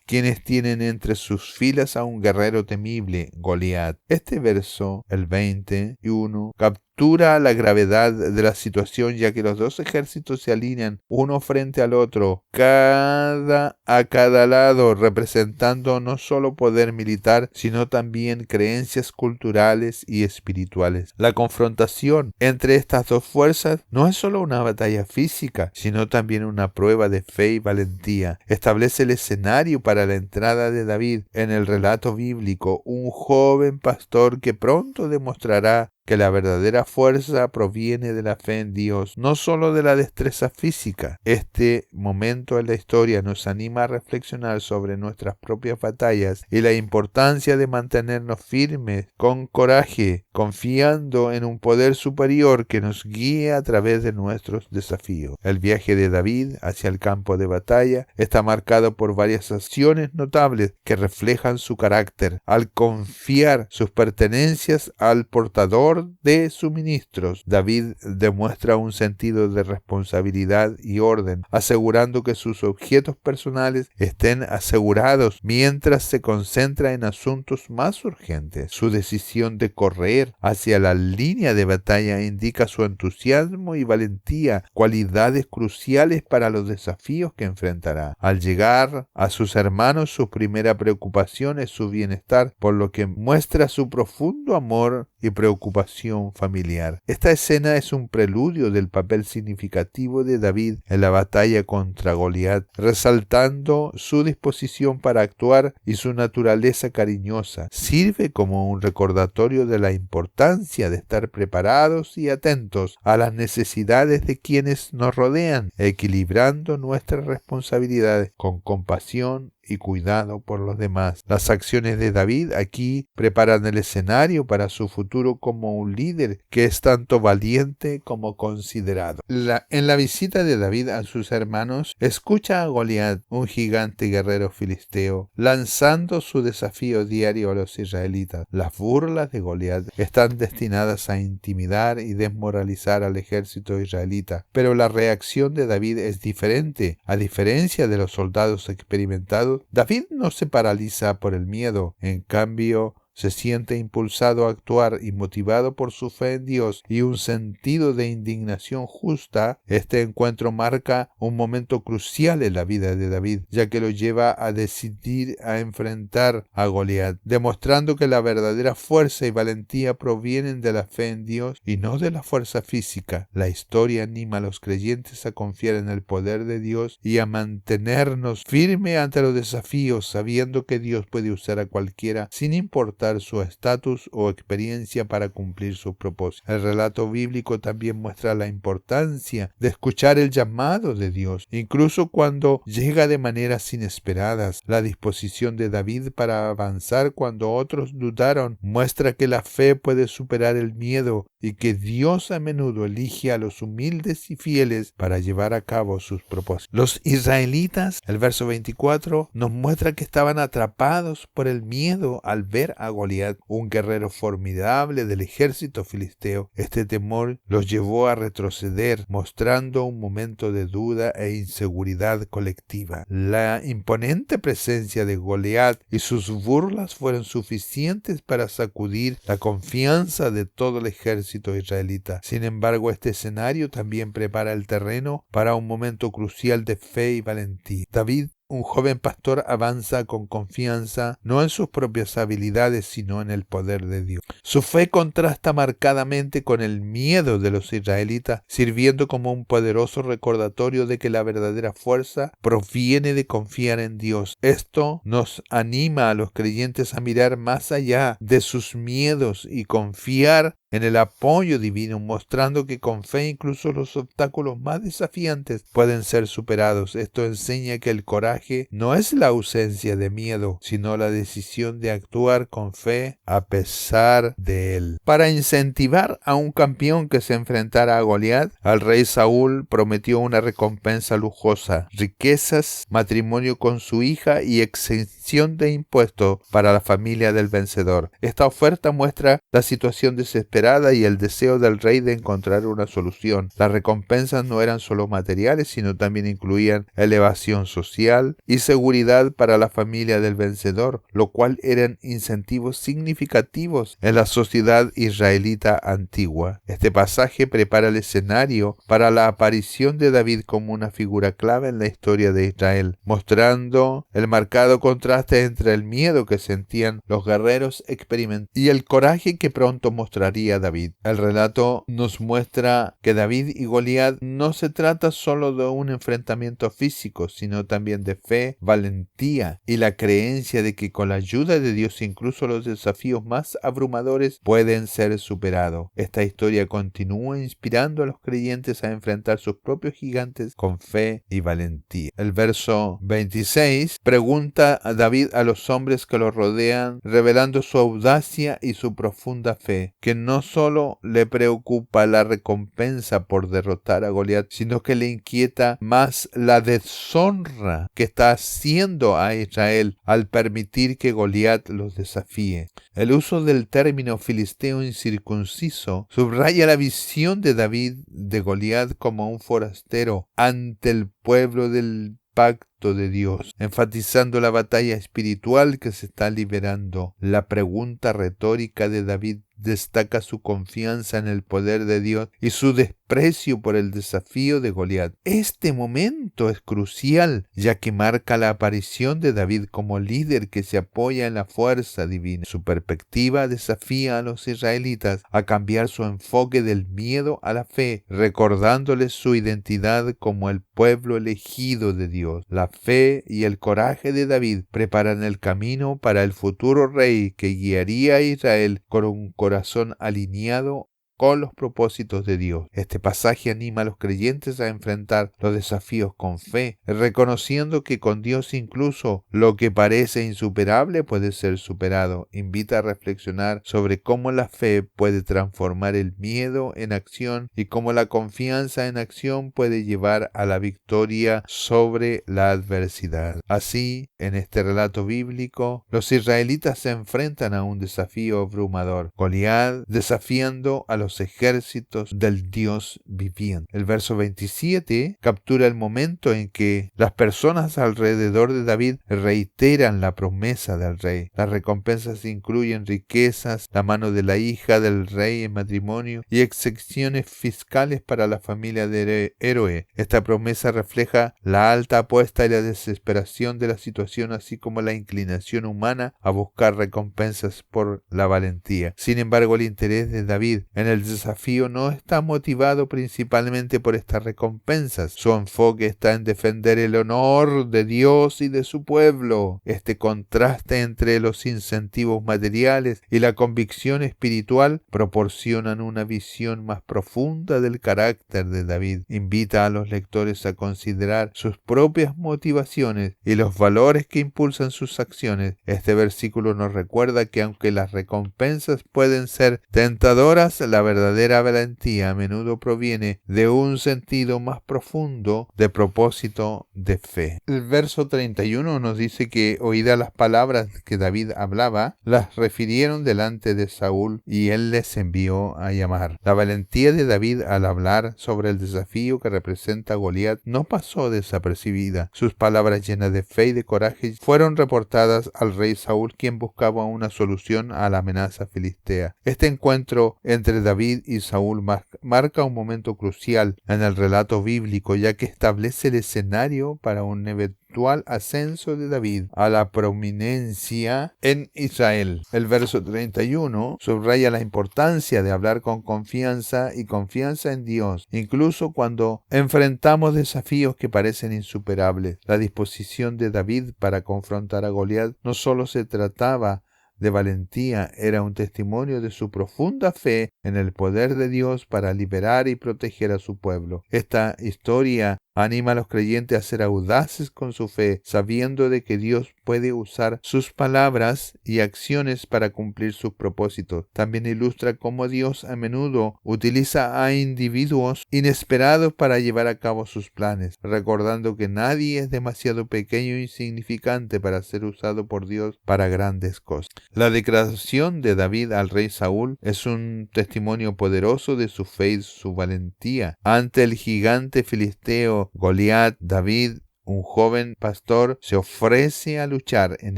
quienes tienen entre sus filas a un guerrero temible, Goliat. Este verso, el 21, captura la gravedad de la situación, ya que los dos ejércitos se alinean uno frente al otro, a cada lado, representando no solo poder militar, sino también creencias culturales y espirituales. La confrontación entre estas dos fuerzas no es solo una batalla física, sino también una prueba de fe y valentía. Establece el escenario para la entrada de David en el relato bíblico, un joven pastor que pronto demostrará que la verdadera fuerza proviene de la fe en Dios, no solo de la destreza física. Este momento en la historia nos anima a reflexionar sobre nuestras propias batallas y la importancia de mantenernos firmes, con coraje, confiando en un poder superior que nos guíe a través de nuestros desafíos. El viaje de David hacia el campo de batalla está marcado por varias acciones notables que reflejan su carácter. Al confiar sus pertenencias al portador mejor de suministros. David demuestra un sentido de responsabilidad y orden, asegurando que sus objetos personales estén asegurados mientras se concentra en asuntos más urgentes. Su decisión de correr hacia la línea de batalla indica su entusiasmo y valentía, cualidades cruciales para los desafíos que enfrentará. Al llegar a sus hermanos, su primera preocupación es su bienestar, por lo que muestra su profundo amor y preocupación familiar. Esta escena es un preludio del papel significativo de David en la batalla contra Goliat, resaltando su disposición para actuar y su naturaleza cariñosa. Sirve como un recordatorio de la importancia de estar preparados y atentos a las necesidades de quienes nos rodean, equilibrando nuestras responsabilidades con compasión y cuidado por los demás. Las acciones de David aquí preparan el escenario para su futuro como un líder que es tanto valiente como considerado. En la visita de David a sus hermanos, escucha a Goliat, un gigante guerrero filisteo, lanzando su desafío diario a los israelitas. Las burlas de Goliat están destinadas a intimidar y desmoralizar al ejército israelita, pero la reacción de David es diferente. A diferencia de los soldados experimentados, David no se paraliza por el miedo, en cambio se siente impulsado a actuar y motivado por su fe en Dios y un sentido de indignación justa. Este encuentro marca un momento crucial en la vida de David, ya que lo lleva a decidir a enfrentar a Goliat, demostrando que la verdadera fuerza y valentía provienen de la fe en Dios y no de la fuerza física. La historia anima a los creyentes a confiar en el poder de Dios y a mantenernos firmes ante los desafíos, sabiendo que Dios puede usar a cualquiera sin importar su estatus o experiencia para cumplir sus propósitos. El relato bíblico también muestra la importancia de escuchar el llamado de Dios, incluso cuando llega de maneras inesperadas. La disposición de David para avanzar cuando otros dudaron muestra que la fe puede superar el miedo y que Dios a menudo elige a los humildes y fieles para llevar a cabo sus propósitos. Los israelitas, el verso 24, nos muestra que estaban atrapados por el miedo al ver a Goliat, un guerrero formidable del ejército filisteo. Este temor los llevó a retroceder, mostrando un momento de duda e inseguridad colectiva. La imponente presencia de Goliat y sus burlas fueron suficientes para sacudir la confianza de todo el ejército israelita. Sin embargo, este escenario también prepara el terreno para un momento crucial de fe y valentía. David, un joven pastor, avanza con confianza, no en sus propias habilidades, sino en el poder de Dios. Su fe contrasta marcadamente con el miedo de los israelitas, sirviendo como un poderoso recordatorio de que la verdadera fuerza proviene de confiar en Dios. Esto nos anima a los creyentes a mirar más allá de sus miedos y confiar en el apoyo divino, mostrando que con fe incluso los obstáculos más desafiantes pueden ser superados. Esto enseña que el coraje no es la ausencia de miedo, sino la decisión de actuar con fe a pesar de él. Para incentivar a un campeón que se enfrentara a Goliat, al rey Saúl prometió una recompensa lujosa, riquezas, matrimonio con su hija y exención de impuestos para la familia del vencedor. Esta oferta muestra la situación desesperada y el deseo del rey de encontrar una solución. Las recompensas no eran solo materiales, sino también incluían elevación social y seguridad para la familia del vencedor, lo cual eran incentivos significativos en la sociedad israelita antigua. Este pasaje prepara el escenario para la aparición de David como una figura clave en la historia de Israel, mostrando el marcado contraste entre el miedo que sentían los guerreros experimentados y el coraje que pronto mostraría David. El relato nos muestra que David y Goliat no se trata solo de un enfrentamiento físico, sino también de fe, valentía y la creencia de que con la ayuda de Dios incluso los desafíos más abrumadores pueden ser superados. Esta historia continúa inspirando a los creyentes a enfrentar sus propios gigantes con fe y valentía. El verso 26 pregunta a David a los hombres que lo rodean, revelando su audacia y su profunda fe, que no no solo le preocupa la recompensa por derrotar a Goliat, sino que le inquieta más la deshonra que está haciendo a Israel al permitir que Goliat los desafíe. El uso del término filisteo incircunciso subraya la visión de David de Goliat como un forastero ante el pueblo del pacto de Dios, enfatizando la batalla espiritual que se está liberando. La pregunta retórica de David destaca su confianza en el poder de Dios y su desprecio por el desafío de Goliat. Este momento es crucial, ya que marca la aparición de David como líder que se apoya en la fuerza divina. Su perspectiva desafía a los israelitas a cambiar su enfoque del miedo a la fe, recordándoles su identidad como el pueblo elegido de Dios. La fe y el coraje de David preparan el camino para el futuro rey que guiaría a Israel con un corazón alineado con los propósitos de Dios. Este pasaje anima a los creyentes a enfrentar los desafíos con fe, reconociendo que con Dios incluso lo que parece insuperable puede ser superado. Invita a reflexionar sobre cómo la fe puede transformar el miedo en acción y cómo la confianza en acción puede llevar a la victoria sobre la adversidad. Así, en este relato bíblico, los israelitas se enfrentan a un desafío abrumador. Goliat desafiando a los ejércitos del Dios viviente. El verso 27 captura el momento en que las personas alrededor de David reiteran la promesa del rey. Las recompensas incluyen riquezas, la mano de la hija del rey en matrimonio y exenciones fiscales para la familia del héroe. Esta promesa refleja la alta apuesta y la desesperación de la situación, así como la inclinación humana a buscar recompensas por la valentía. Sin embargo, el interés de David en el desafío no está motivado principalmente por estas recompensas. Su enfoque está en defender el honor de Dios y de su pueblo. Este contraste entre los incentivos materiales y la convicción espiritual proporcionan una visión más profunda del carácter de David. Invita a los lectores a considerar sus propias motivaciones y los valores que impulsan sus acciones. Este versículo nos recuerda que aunque las recompensas pueden ser tentadoras, la verdadera valentía a menudo proviene de un sentido más profundo de propósito de fe. El verso 31 nos dice que, oídas las palabras que David hablaba, las refirieron delante de Saúl y él les envió a llamar. La valentía de David al hablar sobre el desafío que representa Goliat no pasó desapercibida. Sus palabras llenas de fe y de coraje fueron reportadas al rey Saúl, quien buscaba una solución a la amenaza filistea. Este encuentro entre David y Saúl marca un momento crucial en el relato bíblico, ya que establece el escenario para un eventual ascenso de David a la prominencia en Israel. El verso 31 subraya la importancia de hablar con confianza y confianza en Dios, incluso cuando enfrentamos desafíos que parecen insuperables. La disposición de David para confrontar a Goliat no solo se trataba de valentía, era un testimonio de su profunda fe en el poder de Dios para liberar y proteger a su pueblo. Esta historia anima a los creyentes a ser audaces con su fe, sabiendo de que Dios puede usar sus palabras y acciones para cumplir sus propósitos. También ilustra cómo Dios a menudo utiliza a individuos inesperados para llevar a cabo sus planes, recordando que nadie es demasiado pequeño e insignificante para ser usado por Dios para grandes cosas. La declaración de David al rey Saúl es un testimonio poderoso de su fe y su valentía. Ante el gigante filisteo Goliat, David, un joven pastor, se ofrece a luchar en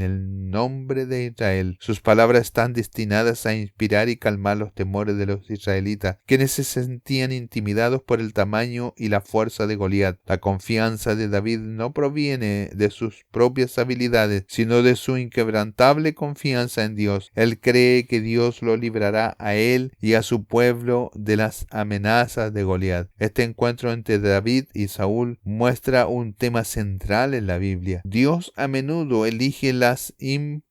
el nombre de Israel. Sus palabras están destinadas a inspirar y calmar los temores de los israelitas, quienes se sentían intimidados por el tamaño y la fuerza de Goliat. La confianza de David no proviene de sus propias habilidades, sino de su inquebrantable confianza en Dios. Él cree que Dios lo librará a él y a su pueblo de las amenazas de Goliat. Este encuentro entre David y Saúl muestra un tema central en la Biblia. Dios a menudo elige las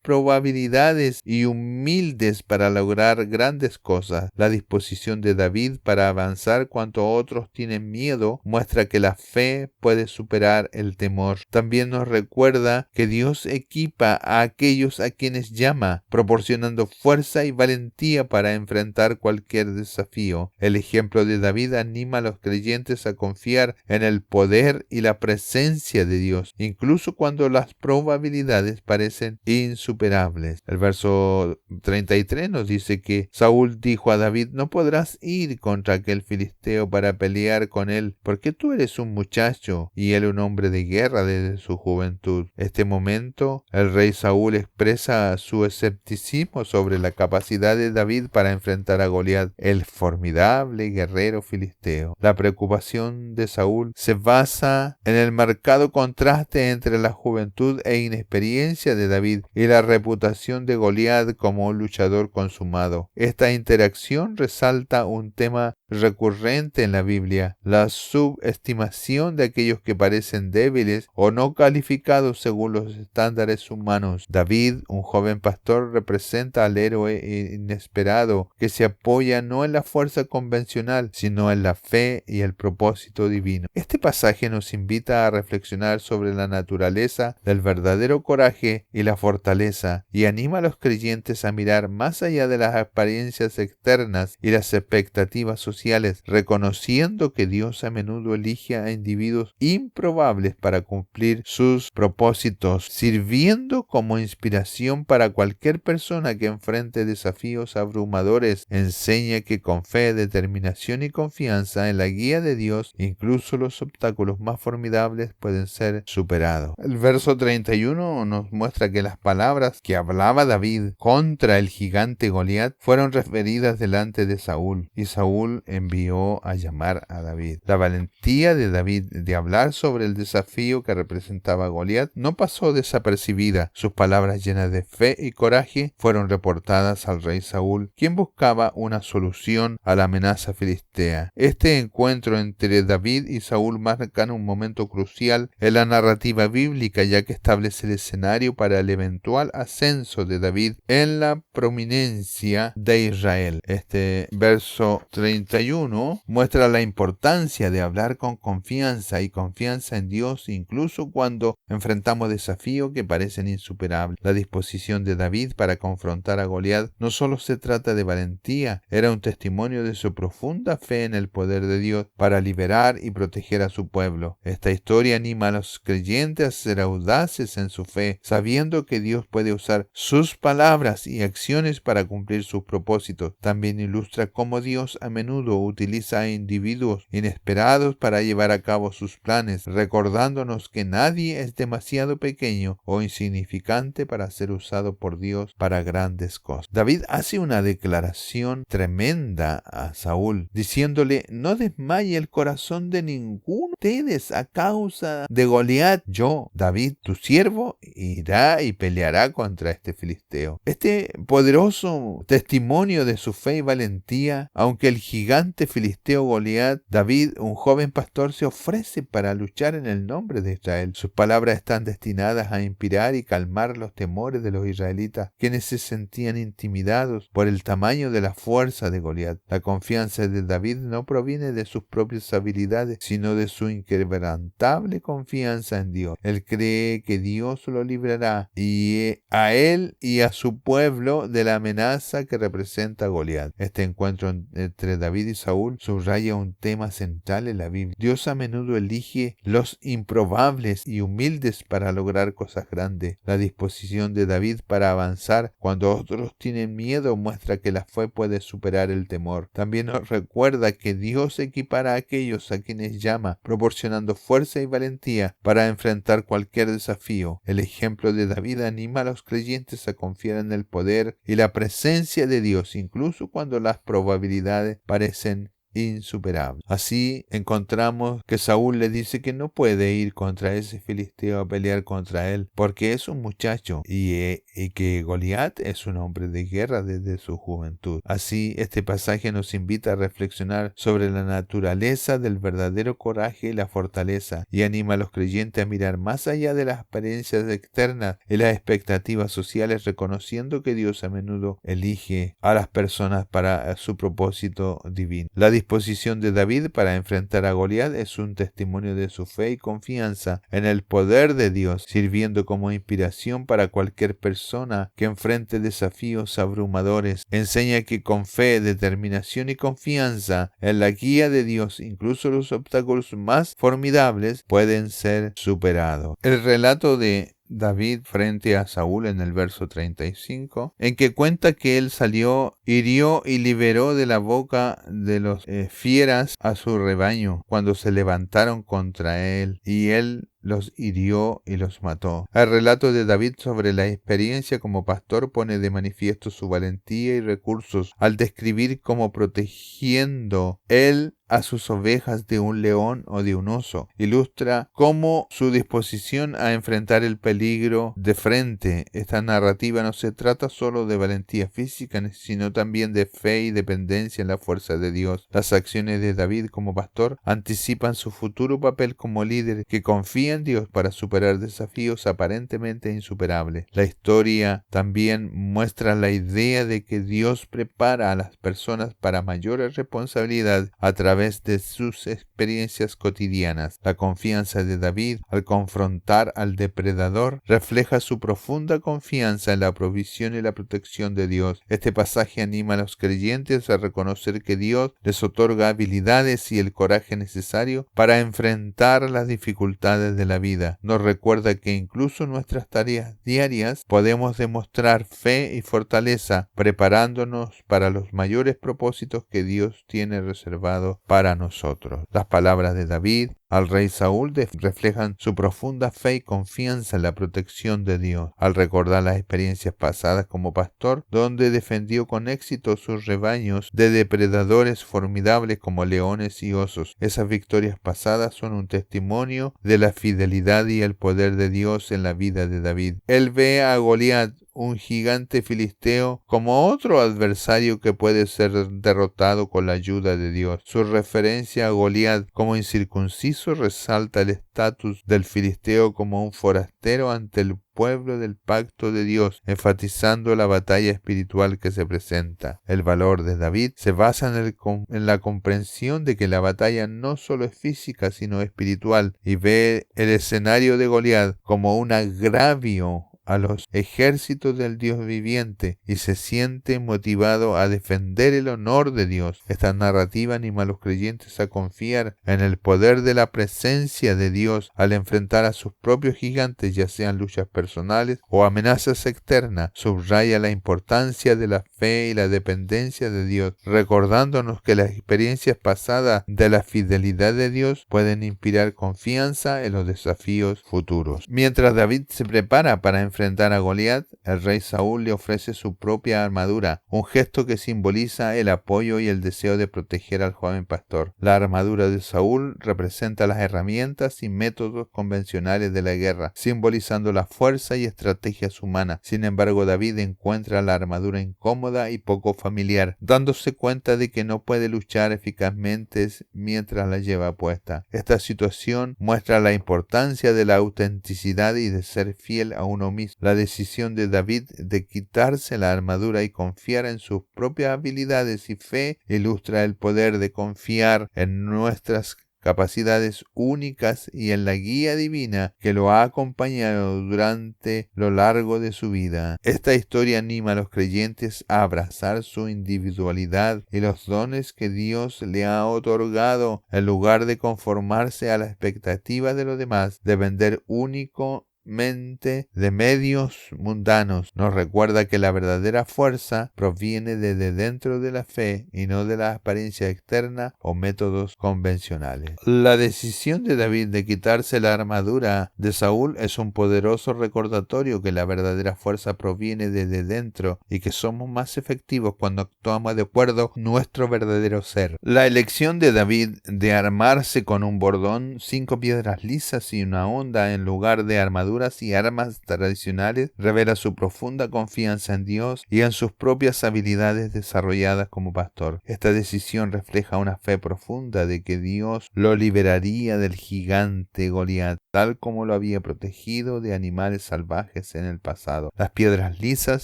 probabilidades y humildes para lograr grandes cosas. La disposición de David para avanzar cuando otros tienen miedo muestra que la fe puede superar el temor. También nos recuerda que Dios equipa a aquellos a quienes llama, proporcionando fuerza y valentía para enfrentar cualquier desafío. El ejemplo de David anima a los creyentes a confiar en el poder y la presencia de Dios, incluso cuando las probabilidades parecen insuperables. El verso 33 nos dice que Saúl dijo a David: no podrás ir contra aquel filisteo para pelear con él, porque tú eres un muchacho y él un hombre de guerra desde su juventud. Este momento, el rey Saúl expresa su escepticismo sobre la capacidad de David para enfrentar a Goliat, el formidable guerrero filisteo. La preocupación de Saúl se basa en el marcado contraste entre la juventud e inexperiencia de David y la reputación de Goliat como un luchador consumado. Esta interacción resalta un tema recurrente en la Biblia: la subestimación de aquellos que parecen débiles o no calificados según los estándares humanos. David, un joven pastor, representa al héroe inesperado que se apoya no en la fuerza convencional, sino en la fe y el propósito divino. Este pasaje nos invita a reflexionar sobre la naturaleza del verdadero coraje y la fortaleza, y anima a los creyentes a mirar más allá de las apariencias externas y las expectativas sociales, reconociendo que Dios a menudo elige a individuos improbables para cumplir sus propósitos, sirviendo como inspiración para cualquier persona que enfrente desafíos abrumadores. Enseña que con fe, determinación y confianza en la guía de Dios, incluso los obstáculos más formidables pueden ser superados. El verso 31 nos muestra que las palabras que hablaba David contra el gigante Goliat fueron referidas delante de Saúl, y Saúl envió a llamar a David. La valentía de David de hablar sobre el desafío que representaba Goliat no pasó desapercibida. Sus palabras llenas de fe y coraje fueron reportadas al rey Saúl, quien buscaba una solución a la amenaza filistea. Este encuentro entre David y Saúl marca un momento crucial en la narrativa bíblica, ya que establece el escenario para el eventual ascenso de David en la prominencia de Israel. Este verso 31 muestra la importancia de hablar con confianza en Dios, incluso cuando enfrentamos desafíos que parecen insuperables. La disposición de David para confrontar a Goliat no solo se trata de valentía, era un testimonio de su profunda fe en el poder de Dios para liberar y proteger a su pueblo. Esta historia anima a los creyentes a ser audaces en su fe, sabiendo que Dios puede usar sus palabras y acciones para cumplir sus propósitos. También ilustra cómo Dios a menudo utiliza a individuos inesperados para llevar a cabo sus planes, recordándonos que nadie es demasiado pequeño o insignificante para ser usado por Dios para grandes cosas. David hace una declaración tremenda a Saúl, diciéndole: no desmaye el corazón de ninguno de ustedes a causa de Goliat. Yo, David, tu siervo, irá y peleará contra este filisteo. Este poderoso testimonio de su fe y valentía, aunque el gigante filisteo Goliat, David, un joven pastor, se ofrece para luchar en el nombre de Israel. Sus palabras están destinadas a inspirar y calmar los temores de los israelitas, quienes se sentían intimidados por el tamaño de la fuerza de Goliat. La confianza de David no proviene de sus propias habilidades, sino de su inquebrantable confianza en Dios. Él cree que Dios lo librará y a él y a su pueblo de la amenaza que representa Goliat. Este encuentro entre David y Saúl subraya un tema central en la Biblia. Dios a menudo elige los improbables y humildes para lograr cosas grandes. La disposición de David para avanzar cuando otros tienen miedo muestra que la fe puede superar el temor. También nos recuerda que Dios equipará a aquellos a quienes llama, proporcionando fuerza y valentía para enfrentar cualquier desafío. El ejemplo de David anima a los creyentes a confiar en el poder y la presencia de Dios, incluso cuando las probabilidades parecen insuperable. Así encontramos que Saúl le dice que no puede ir contra ese filisteo a pelear contra él porque es un muchacho y que Goliat es un hombre de guerra desde su juventud. Así, este pasaje nos invita a reflexionar sobre la naturaleza del verdadero coraje y la fortaleza y anima a los creyentes a mirar más allá de las apariencias externas y las expectativas sociales, reconociendo que Dios a menudo elige a las personas para su propósito divino. La disposición de David para enfrentar a Goliat es un testimonio de su fe y confianza en el poder de Dios, sirviendo como inspiración para cualquier persona que enfrente desafíos abrumadores. Enseña que con fe, determinación y confianza en la guía de Dios, incluso los obstáculos más formidables pueden ser superados. El relato de David frente a Saúl en el verso 35, en que cuenta que él salió, hirió y liberó de la boca de los fieras a su rebaño cuando se levantaron contra él, y él los hirió y los mató. El relato de David sobre la experiencia como pastor pone de manifiesto su valentía y recursos al describir cómo protegiendo él a sus ovejas de un león o de un oso. Ilustra cómo su disposición a enfrentar el peligro de frente. Esta narrativa no se trata solo de valentía física, sino también de fe y dependencia en la fuerza de Dios. Las acciones de David como pastor anticipan su futuro papel como líder que confía en Dios para superar desafíos aparentemente insuperables. La historia también muestra la idea de que Dios prepara a las personas para mayores responsabilidades a través de sus experiencias cotidianas. La confianza de David al confrontar al depredador refleja su profunda confianza en la provisión y la protección de Dios. Este pasaje anima a los creyentes a reconocer que Dios les otorga habilidades y el coraje necesario para enfrentar las dificultades de la vida. Nos recuerda que incluso en nuestras tareas diarias podemos demostrar fe y fortaleza, preparándonos para los mayores propósitos que Dios tiene reservados para nosotros. Las palabras de David al rey Saúl reflejan su profunda fe y confianza en la protección de Dios. Al recordar las experiencias pasadas como pastor, donde defendió con éxito sus rebaños de depredadores formidables como leones y osos, esas victorias pasadas son un testimonio de la fidelidad y el poder de Dios en la vida de David. Él ve a Goliat, un gigante filisteo, como otro adversario que puede ser derrotado con la ayuda de Dios. Su referencia a Goliat como incircunciso resalta el estatus del filisteo como un forastero ante el pueblo del pacto de Dios, enfatizando la batalla espiritual que se presenta. El valor de David se basa en la comprensión de que la batalla no solo es física, sino espiritual, y ve el escenario de Goliat como un agravio a los ejércitos del Dios viviente y se siente motivado a defender el honor de Dios. Esta narrativa anima a los creyentes a confiar en el poder de la presencia de Dios al enfrentar a sus propios gigantes, ya sean luchas personales o amenazas externas. Subraya la importancia de la fe y la dependencia de Dios, recordándonos que las experiencias pasadas de la fidelidad de Dios pueden inspirar confianza en los desafíos futuros. Mientras David se prepara para enfrentar a Goliat, el rey Saúl le ofrece su propia armadura, un gesto que simboliza el apoyo y el deseo de proteger al joven pastor. La armadura de Saúl representa las herramientas y métodos convencionales de la guerra, simbolizando la fuerza y estrategias humanas. Sin embargo, David encuentra la armadura incómoda y poco familiar, dándose cuenta de que no puede luchar eficazmente mientras la lleva puesta. Esta situación muestra la importancia de la autenticidad y de ser fiel a uno mismo. La decisión de David de quitarse la armadura y confiar en sus propias habilidades y fe ilustra el poder de confiar en nuestras capacidades únicas y en la guía divina que lo ha acompañado durante lo largo de su vida. Esta historia anima a los creyentes a abrazar su individualidad y los dones que Dios le ha otorgado en lugar de conformarse a la expectativa de los demás. Depender único mente de medios mundanos. Nos recuerda que la verdadera fuerza proviene desde dentro de la fe y no de la apariencia externa o métodos convencionales. La decisión de David de quitarse la armadura de Saúl es un poderoso recordatorio que la verdadera fuerza proviene desde dentro y que somos más efectivos cuando actuamos de acuerdo a nuestro verdadero ser. La elección de David de armarse con un bordón, 5 piedras lisas y una honda en lugar de armaduras y armas tradicionales revela su profunda confianza en Dios y en sus propias habilidades desarrolladas como pastor. Esta decisión refleja una fe profunda de que Dios lo liberaría del gigante Goliat, tal como lo había protegido de animales salvajes en el pasado. Las piedras lisas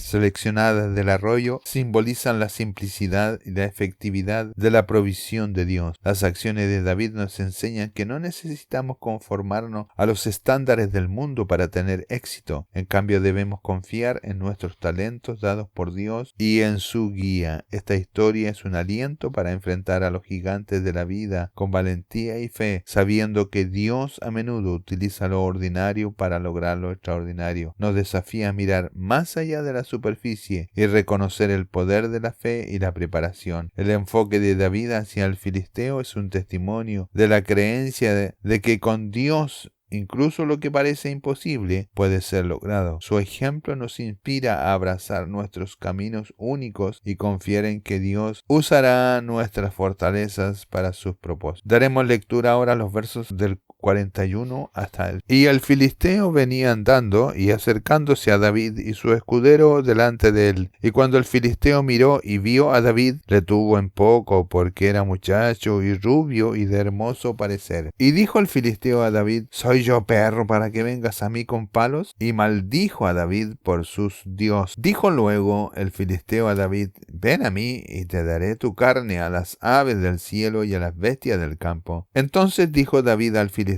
seleccionadas del arroyo simbolizan la simplicidad y la efectividad de la provisión de Dios. Las acciones de David nos enseñan que no necesitamos conformarnos a los estándares del mundo para tener éxito. En cambio, debemos confiar en nuestros talentos dados por Dios y en su guía. Esta historia es un aliento para enfrentar a los gigantes de la vida con valentía y fe, sabiendo que Dios a menudo utiliza lo ordinario para lograr lo extraordinario. Nos desafía a mirar más allá de la superficie y reconocer el poder de la fe y la preparación. El enfoque de David hacia el filisteo es un testimonio de la creencia de que con Dios incluso lo que parece imposible puede ser logrado. Su ejemplo nos inspira a abrazar nuestros caminos únicos y confiar en que Dios usará nuestras fortalezas para sus propósitos. Daremos lectura ahora a los versos del 41 hasta el... Y el filisteo venía andando y acercándose a David y su escudero delante de él. Y cuando el filisteo miró y vio a David, le tuvo en poco, porque era muchacho y rubio y de hermoso parecer. Y dijo el filisteo a David: ¿Soy yo perro para que vengas a mí con palos? Y maldijo a David por sus dioses. Dijo luego el filisteo a David: ven a mí y te daré tu carne a las aves del cielo y a las bestias del campo. Entonces dijo David al filisteo: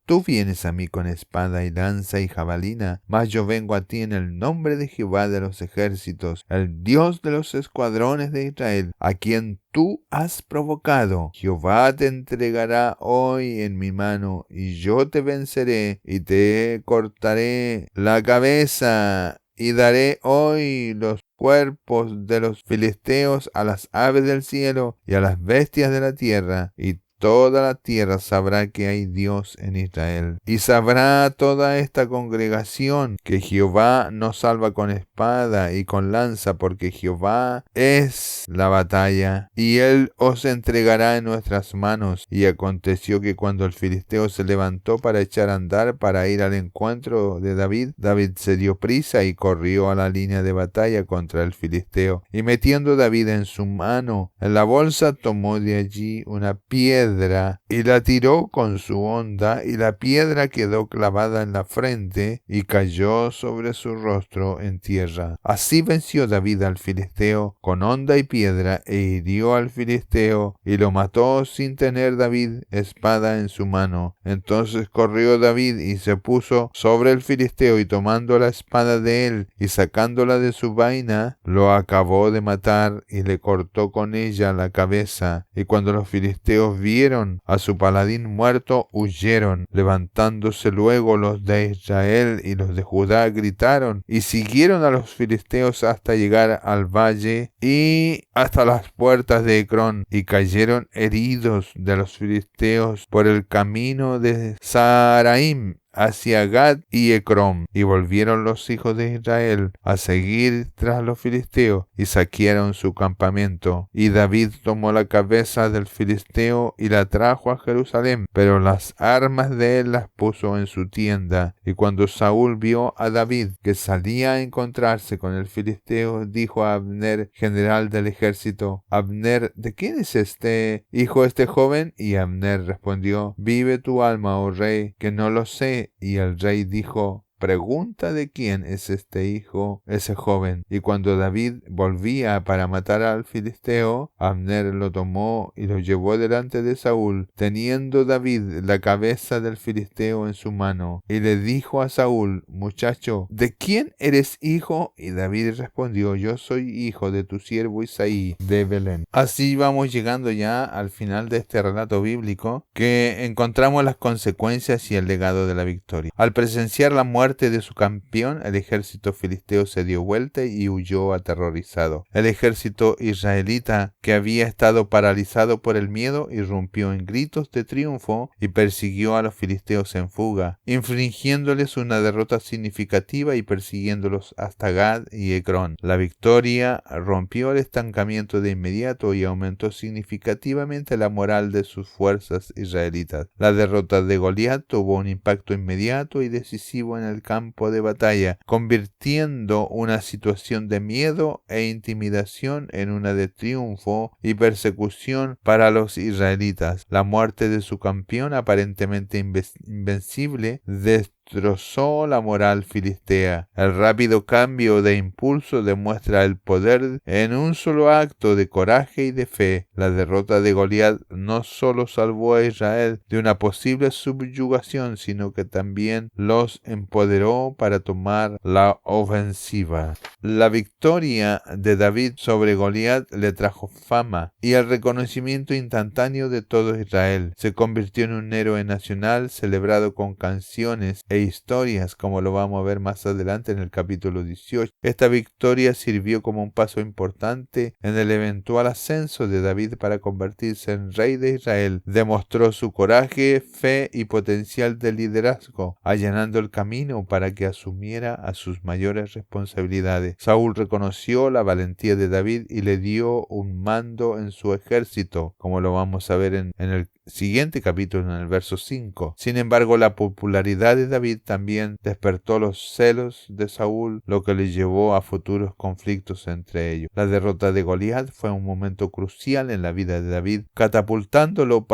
tú vienes a mí con espada y lanza y jabalina, mas yo vengo a ti en el nombre de Jehová de los ejércitos, el Dios de los escuadrones de Israel, a quien tú has provocado. Jehová te entregará hoy en mi mano, y yo te venceré, y te cortaré la cabeza, y daré hoy los cuerpos de los filisteos a las aves del cielo y a las bestias de la tierra, y toda la tierra sabrá que hay Dios en Israel. Y sabrá toda esta congregación que Jehová nos salva con espada y con lanza, porque Jehová es la batalla, y él os entregará en nuestras manos. Y aconteció que cuando el filisteo se levantó para echar a andar para ir al encuentro de David, David se dio prisa y corrió a la línea de batalla contra el filisteo. Y metiendo David en su mano en la bolsa, tomó de allí una piedra y la tiró con su honda, y la piedra quedó clavada en la frente y cayó sobre su rostro en tierra. Así venció David al filisteo con honda y piedra, e hirió al filisteo y lo mató sin tener David espada en su mano. Entonces corrió David y se puso sobre el filisteo, y tomando la espada de él y sacándola de su vaina, lo acabó de matar y le cortó con ella la cabeza. Y cuando los filisteos vieron a su paladín muerto, huyeron. Levantándose luego los de Israel y los de Judá, gritaron y siguieron a los filisteos hasta llegar al valle y hasta las puertas de Ecrón, y cayeron heridos de los filisteos por el camino de Saharaim hacia Gad y Ecrón. Y volvieron los hijos de Israel a seguir tras los filisteos y saquearon su campamento. Y David tomó la cabeza del filisteo y la trajo a Jerusalén, pero las armas de él las puso en su tienda. Y cuando Saúl vio a David que salía a encontrarse con el filisteo, dijo a Abner, general del ejército: Abner, ¿de quién es este hijo este joven? Y Abner respondió: vive tu alma, oh rey, que no lo sé. Y el rey dijo: pregunta de quién es este hijo, ese joven. Y cuando David volvía para matar al filisteo, Abner lo tomó y lo llevó delante de Saúl, teniendo David la cabeza del filisteo en su mano. Y le dijo a Saúl: muchacho, ¿de quién eres hijo? Y David respondió: yo soy hijo de tu siervo Isaí de Belén. Así vamos llegando ya al final de este relato bíblico, que encontramos las consecuencias y el legado de la victoria. Al presenciar la muerte muerte de su campeón, el ejército filisteo se dio vuelta y huyó aterrorizado. El ejército israelita, que había estado paralizado por el miedo, irrumpió en gritos de triunfo y persiguió a los filisteos en fuga, infligiéndoles una derrota significativa y persiguiéndolos hasta Gad y Ecrón. La victoria rompió el estancamiento de inmediato y aumentó significativamente la moral de sus fuerzas israelitas. La derrota de Goliat tuvo un impacto inmediato y decisivo en el campo de batalla, convirtiendo una situación de miedo e intimidación en una de triunfo y persecución para los israelitas. La muerte de su campeón, aparentemente invencible, destrozó la moral filistea. El rápido cambio de impulso demuestra el poder en un solo acto de coraje y de fe. La derrota de Goliat no solo salvó a Israel de una posible subyugación, sino que también los empoderó para tomar la ofensiva. La victoria de David sobre Goliat le trajo fama y el reconocimiento instantáneo de todo Israel. Se convirtió en un héroe nacional celebrado con canciones e historias, como lo vamos a ver más adelante en el capítulo 18. Esta victoria sirvió como un paso importante en el eventual ascenso de David para convertirse en rey de Israel. Demostró su coraje, fe y potencial de liderazgo, allanando el camino para que asumiera a sus mayores responsabilidades. Saúl reconoció la valentía de David y le dio un mando en su ejército, como lo vamos a ver en el siguiente capítulo, en el verso 5. Sin embargo, la popularidad de David también despertó los celos de Saúl, lo que le llevó a futuros conflictos entre ellos. La derrota de Goliat fue un momento crucial en la vida de David, catapultándolo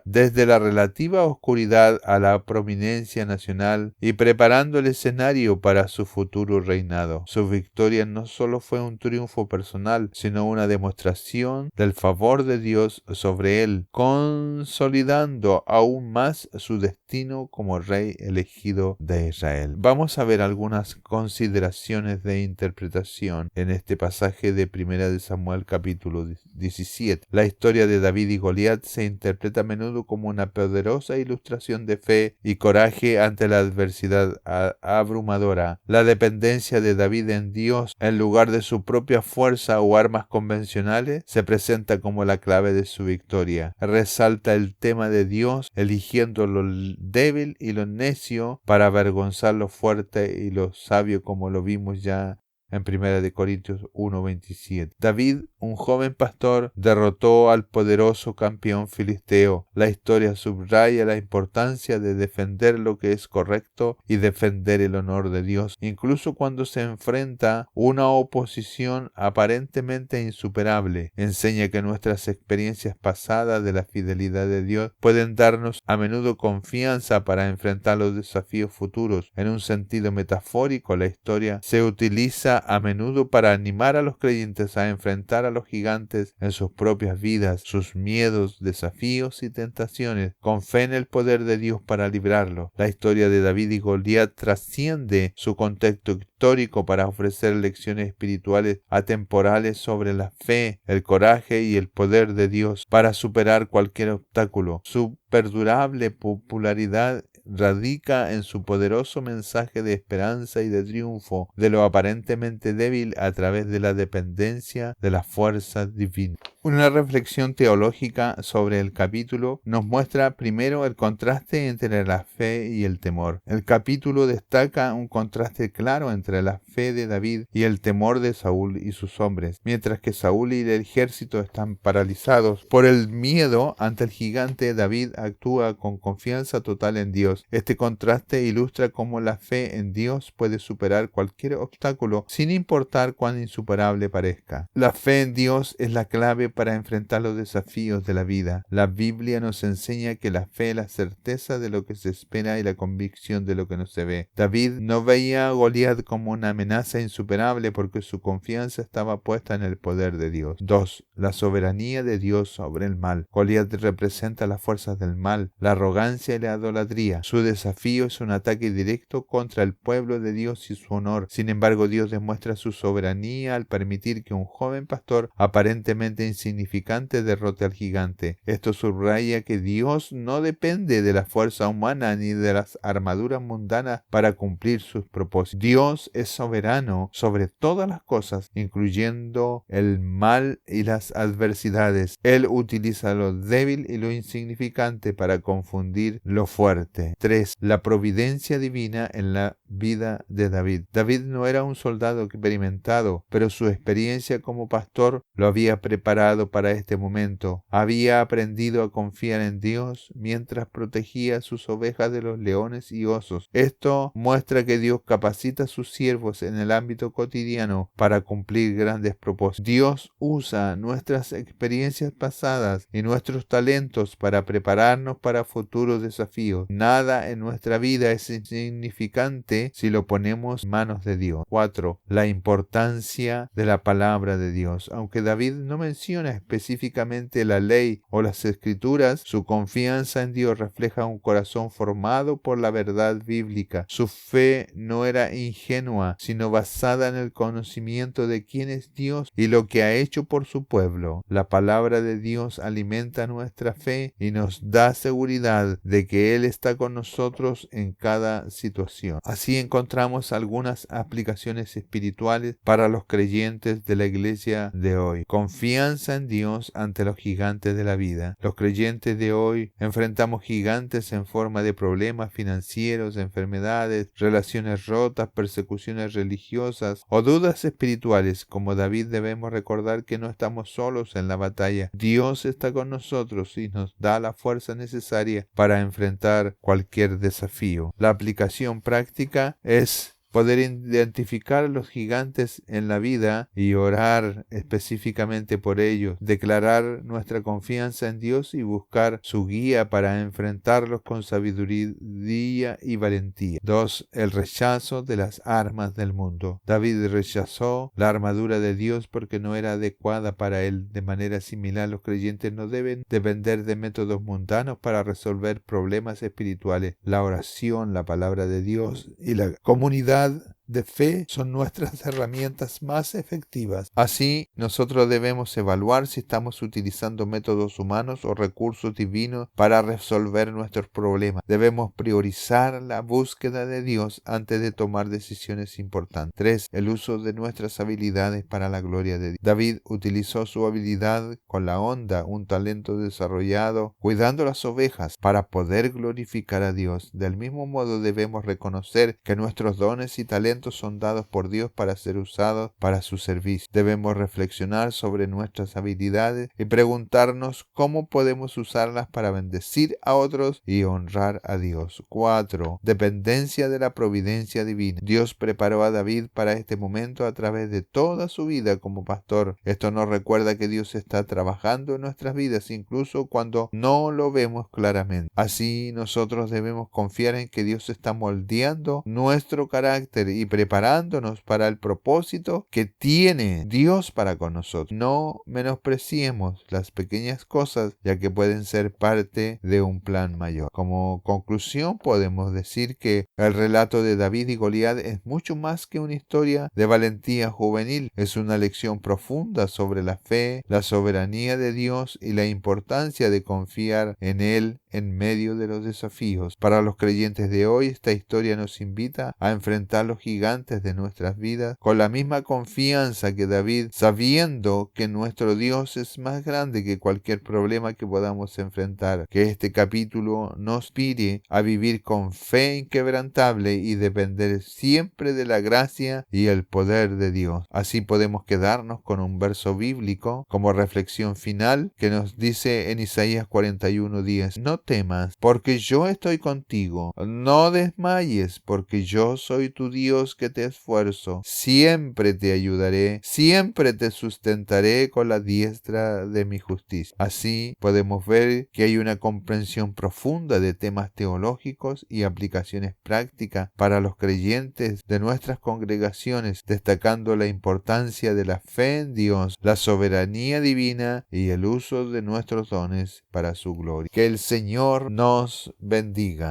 desde la relativa oscuridad a la prominencia nacional y preparando el escenario para su futuro reinado. Su victoria no solo fue un triunfo personal, sino una demostración del favor de Dios sobre él, consolidando aún más su destino como rey elegido de Israel. Vamos a ver algunas consideraciones de interpretación en este pasaje de 1 de Samuel capítulo 17. La historia de David y Goliat se interpreta a menudo como una poderosa ilustración de fe y coraje ante la adversidad abrumadora. La dependencia de David en Dios en lugar de su propia fuerza o armas convencionales se presenta como la clave de su victoria. Resalta el tema de Dios eligiendo lo débil y lo necio para avergonzar lo fuerte y lo sabio, como lo vimos ya en 1 Corintios 1:27. David, un joven pastor, derrotó al poderoso campeón filisteo. La historia subraya la importancia de defender lo que es correcto y defender el honor de Dios, incluso cuando se enfrenta una oposición aparentemente insuperable. Enseña que nuestras experiencias pasadas de la fidelidad de Dios pueden darnos a menudo confianza para enfrentar los desafíos futuros. En un sentido metafórico, la historia se utiliza a menudo para animar a los creyentes a enfrentar a los gigantes en sus propias vidas, sus miedos, desafíos y tentaciones, con fe en el poder de Dios para librarlos. La historia de David y Goliat trasciende su contexto histórico para ofrecer lecciones espirituales atemporales sobre la fe, el coraje y el poder de Dios para superar cualquier obstáculo. Su perdurable popularidad radica en su poderoso mensaje de esperanza y de triunfo de lo aparentemente débil a través de la dependencia de la fuerza divina. Una reflexión teológica sobre el capítulo nos muestra primero el contraste entre la fe y el temor. El capítulo destaca un contraste claro entre la fe de David y el temor de Saúl y sus hombres. Mientras que Saúl y el ejército están paralizados por el miedo ante el gigante, David actúa con confianza total en Dios. Este contraste ilustra cómo la fe en Dios puede superar cualquier obstáculo sin importar cuán insuperable parezca. La fe en Dios es la clave para enfrentar los desafíos de la vida. La Biblia nos enseña que la fe es la certeza de lo que se espera y la convicción de lo que no se ve. David no veía a Goliat como una amenaza insuperable porque su confianza estaba puesta en el poder de Dios. 2. La soberanía de Dios sobre el mal. Goliat representa las fuerzas del mal, la arrogancia y la idolatría. Su desafío es un ataque directo contra el pueblo de Dios y su honor. Sin embargo, Dios demuestra su soberanía al permitir que un joven pastor aparentemente insignificante derrote al gigante. Esto subraya que Dios no depende de la fuerza humana ni de las armaduras mundanas para cumplir sus propósitos. Dios es soberano sobre todas las cosas, incluyendo el mal y las adversidades. Él utiliza lo débil y lo insignificante para confundir lo fuerte. 3. La providencia divina en la vida de David. David no era un soldado experimentado, pero su experiencia como pastor lo había preparado para este momento. Había aprendido a confiar en Dios mientras protegía a sus ovejas de los leones y osos. Esto muestra que Dios capacita a sus siervos en el ámbito cotidiano para cumplir grandes propósitos. Dios usa nuestras experiencias pasadas y nuestros talentos para prepararnos para futuros desafíos. Nada en nuestra vida es insignificante si lo ponemos en manos de Dios. 4. La importancia de la palabra de Dios. Aunque David no menciona específicamente la ley o las escrituras, su confianza en Dios refleja un corazón formado por la verdad bíblica. Su fe no era ingenua, sino basada en el conocimiento de quién es Dios y lo que ha hecho por su pueblo. La palabra de Dios alimenta nuestra fe y nos da seguridad de que Él está con nosotros en cada situación. Así encontramos algunas aplicaciones espirituales para los creyentes de la iglesia de hoy. Confianza en Dios ante los gigantes de la vida. Los creyentes de hoy enfrentamos gigantes en forma de problemas financieros, enfermedades, relaciones rotas, persecuciones religiosas o dudas espirituales. Como David, debemos recordar que no estamos solos en la batalla. Dios está con nosotros y nos da la fuerza necesaria para enfrentar cualquier desafío. La aplicación práctica es poder identificar los gigantes en la vida y orar específicamente por ellos, declarar nuestra confianza en Dios y buscar su guía para enfrentarlos con sabiduría y valentía. 2. El rechazo de las armas del mundo. David rechazó la armadura de Dios porque no era adecuada para él. De manera similar, los creyentes no deben depender de métodos mundanos para resolver problemas espirituales. La oración, la palabra de Dios y la comunidad de fe son nuestras herramientas más efectivas. Así, nosotros debemos evaluar si estamos utilizando métodos humanos o recursos divinos para resolver nuestros problemas. Debemos priorizar la búsqueda de Dios antes de tomar decisiones importantes. 3. El uso de nuestras habilidades para la gloria de Dios. David utilizó su habilidad con la honda, un talento desarrollado cuidando las ovejas para poder glorificar a Dios. Del mismo modo, debemos reconocer que nuestros dones y talentos son dados por Dios para ser usados para su servicio. Debemos reflexionar sobre nuestras habilidades y preguntarnos cómo podemos usarlas para bendecir a otros y honrar a Dios. 4. Dependencia de la providencia divina. Dios preparó a David para este momento a través de toda su vida como pastor. Esto nos recuerda que Dios está trabajando en nuestras vidas incluso cuando no lo vemos claramente. Así, nosotros debemos confiar en que Dios está moldeando nuestro carácter y preparándonos para el propósito que tiene Dios para con nosotros. No menospreciemos las pequeñas cosas, ya que pueden ser parte de un plan mayor. Como conclusión, podemos decir que el relato de David y Goliat es mucho más que una historia de valentía juvenil. Es una lección profunda sobre la fe, la soberanía de Dios y la importancia de confiar en Él en medio de los desafíos. Para los creyentes de hoy, esta historia nos invita a enfrentar los gigantes de nuestras vidas con la misma confianza que David, sabiendo que nuestro Dios es más grande que cualquier problema que podamos enfrentar. Que este capítulo nos inspire a vivir con fe inquebrantable y depender siempre de la gracia y el poder de Dios. Así podemos quedarnos con un verso bíblico como reflexión final que nos dice en Isaías 41:10: No temas, porque yo estoy contigo. No desmayes, porque yo soy tu Dios que te esfuerzo. Siempre te ayudaré, siempre te sustentaré con la diestra de mi justicia. Así podemos ver que hay una comprensión profunda de temas teológicos y aplicaciones prácticas para los creyentes de nuestras congregaciones, destacando la importancia de la fe en Dios, la soberanía divina y el uso de nuestros dones para su gloria. Que el Señor nos bendiga.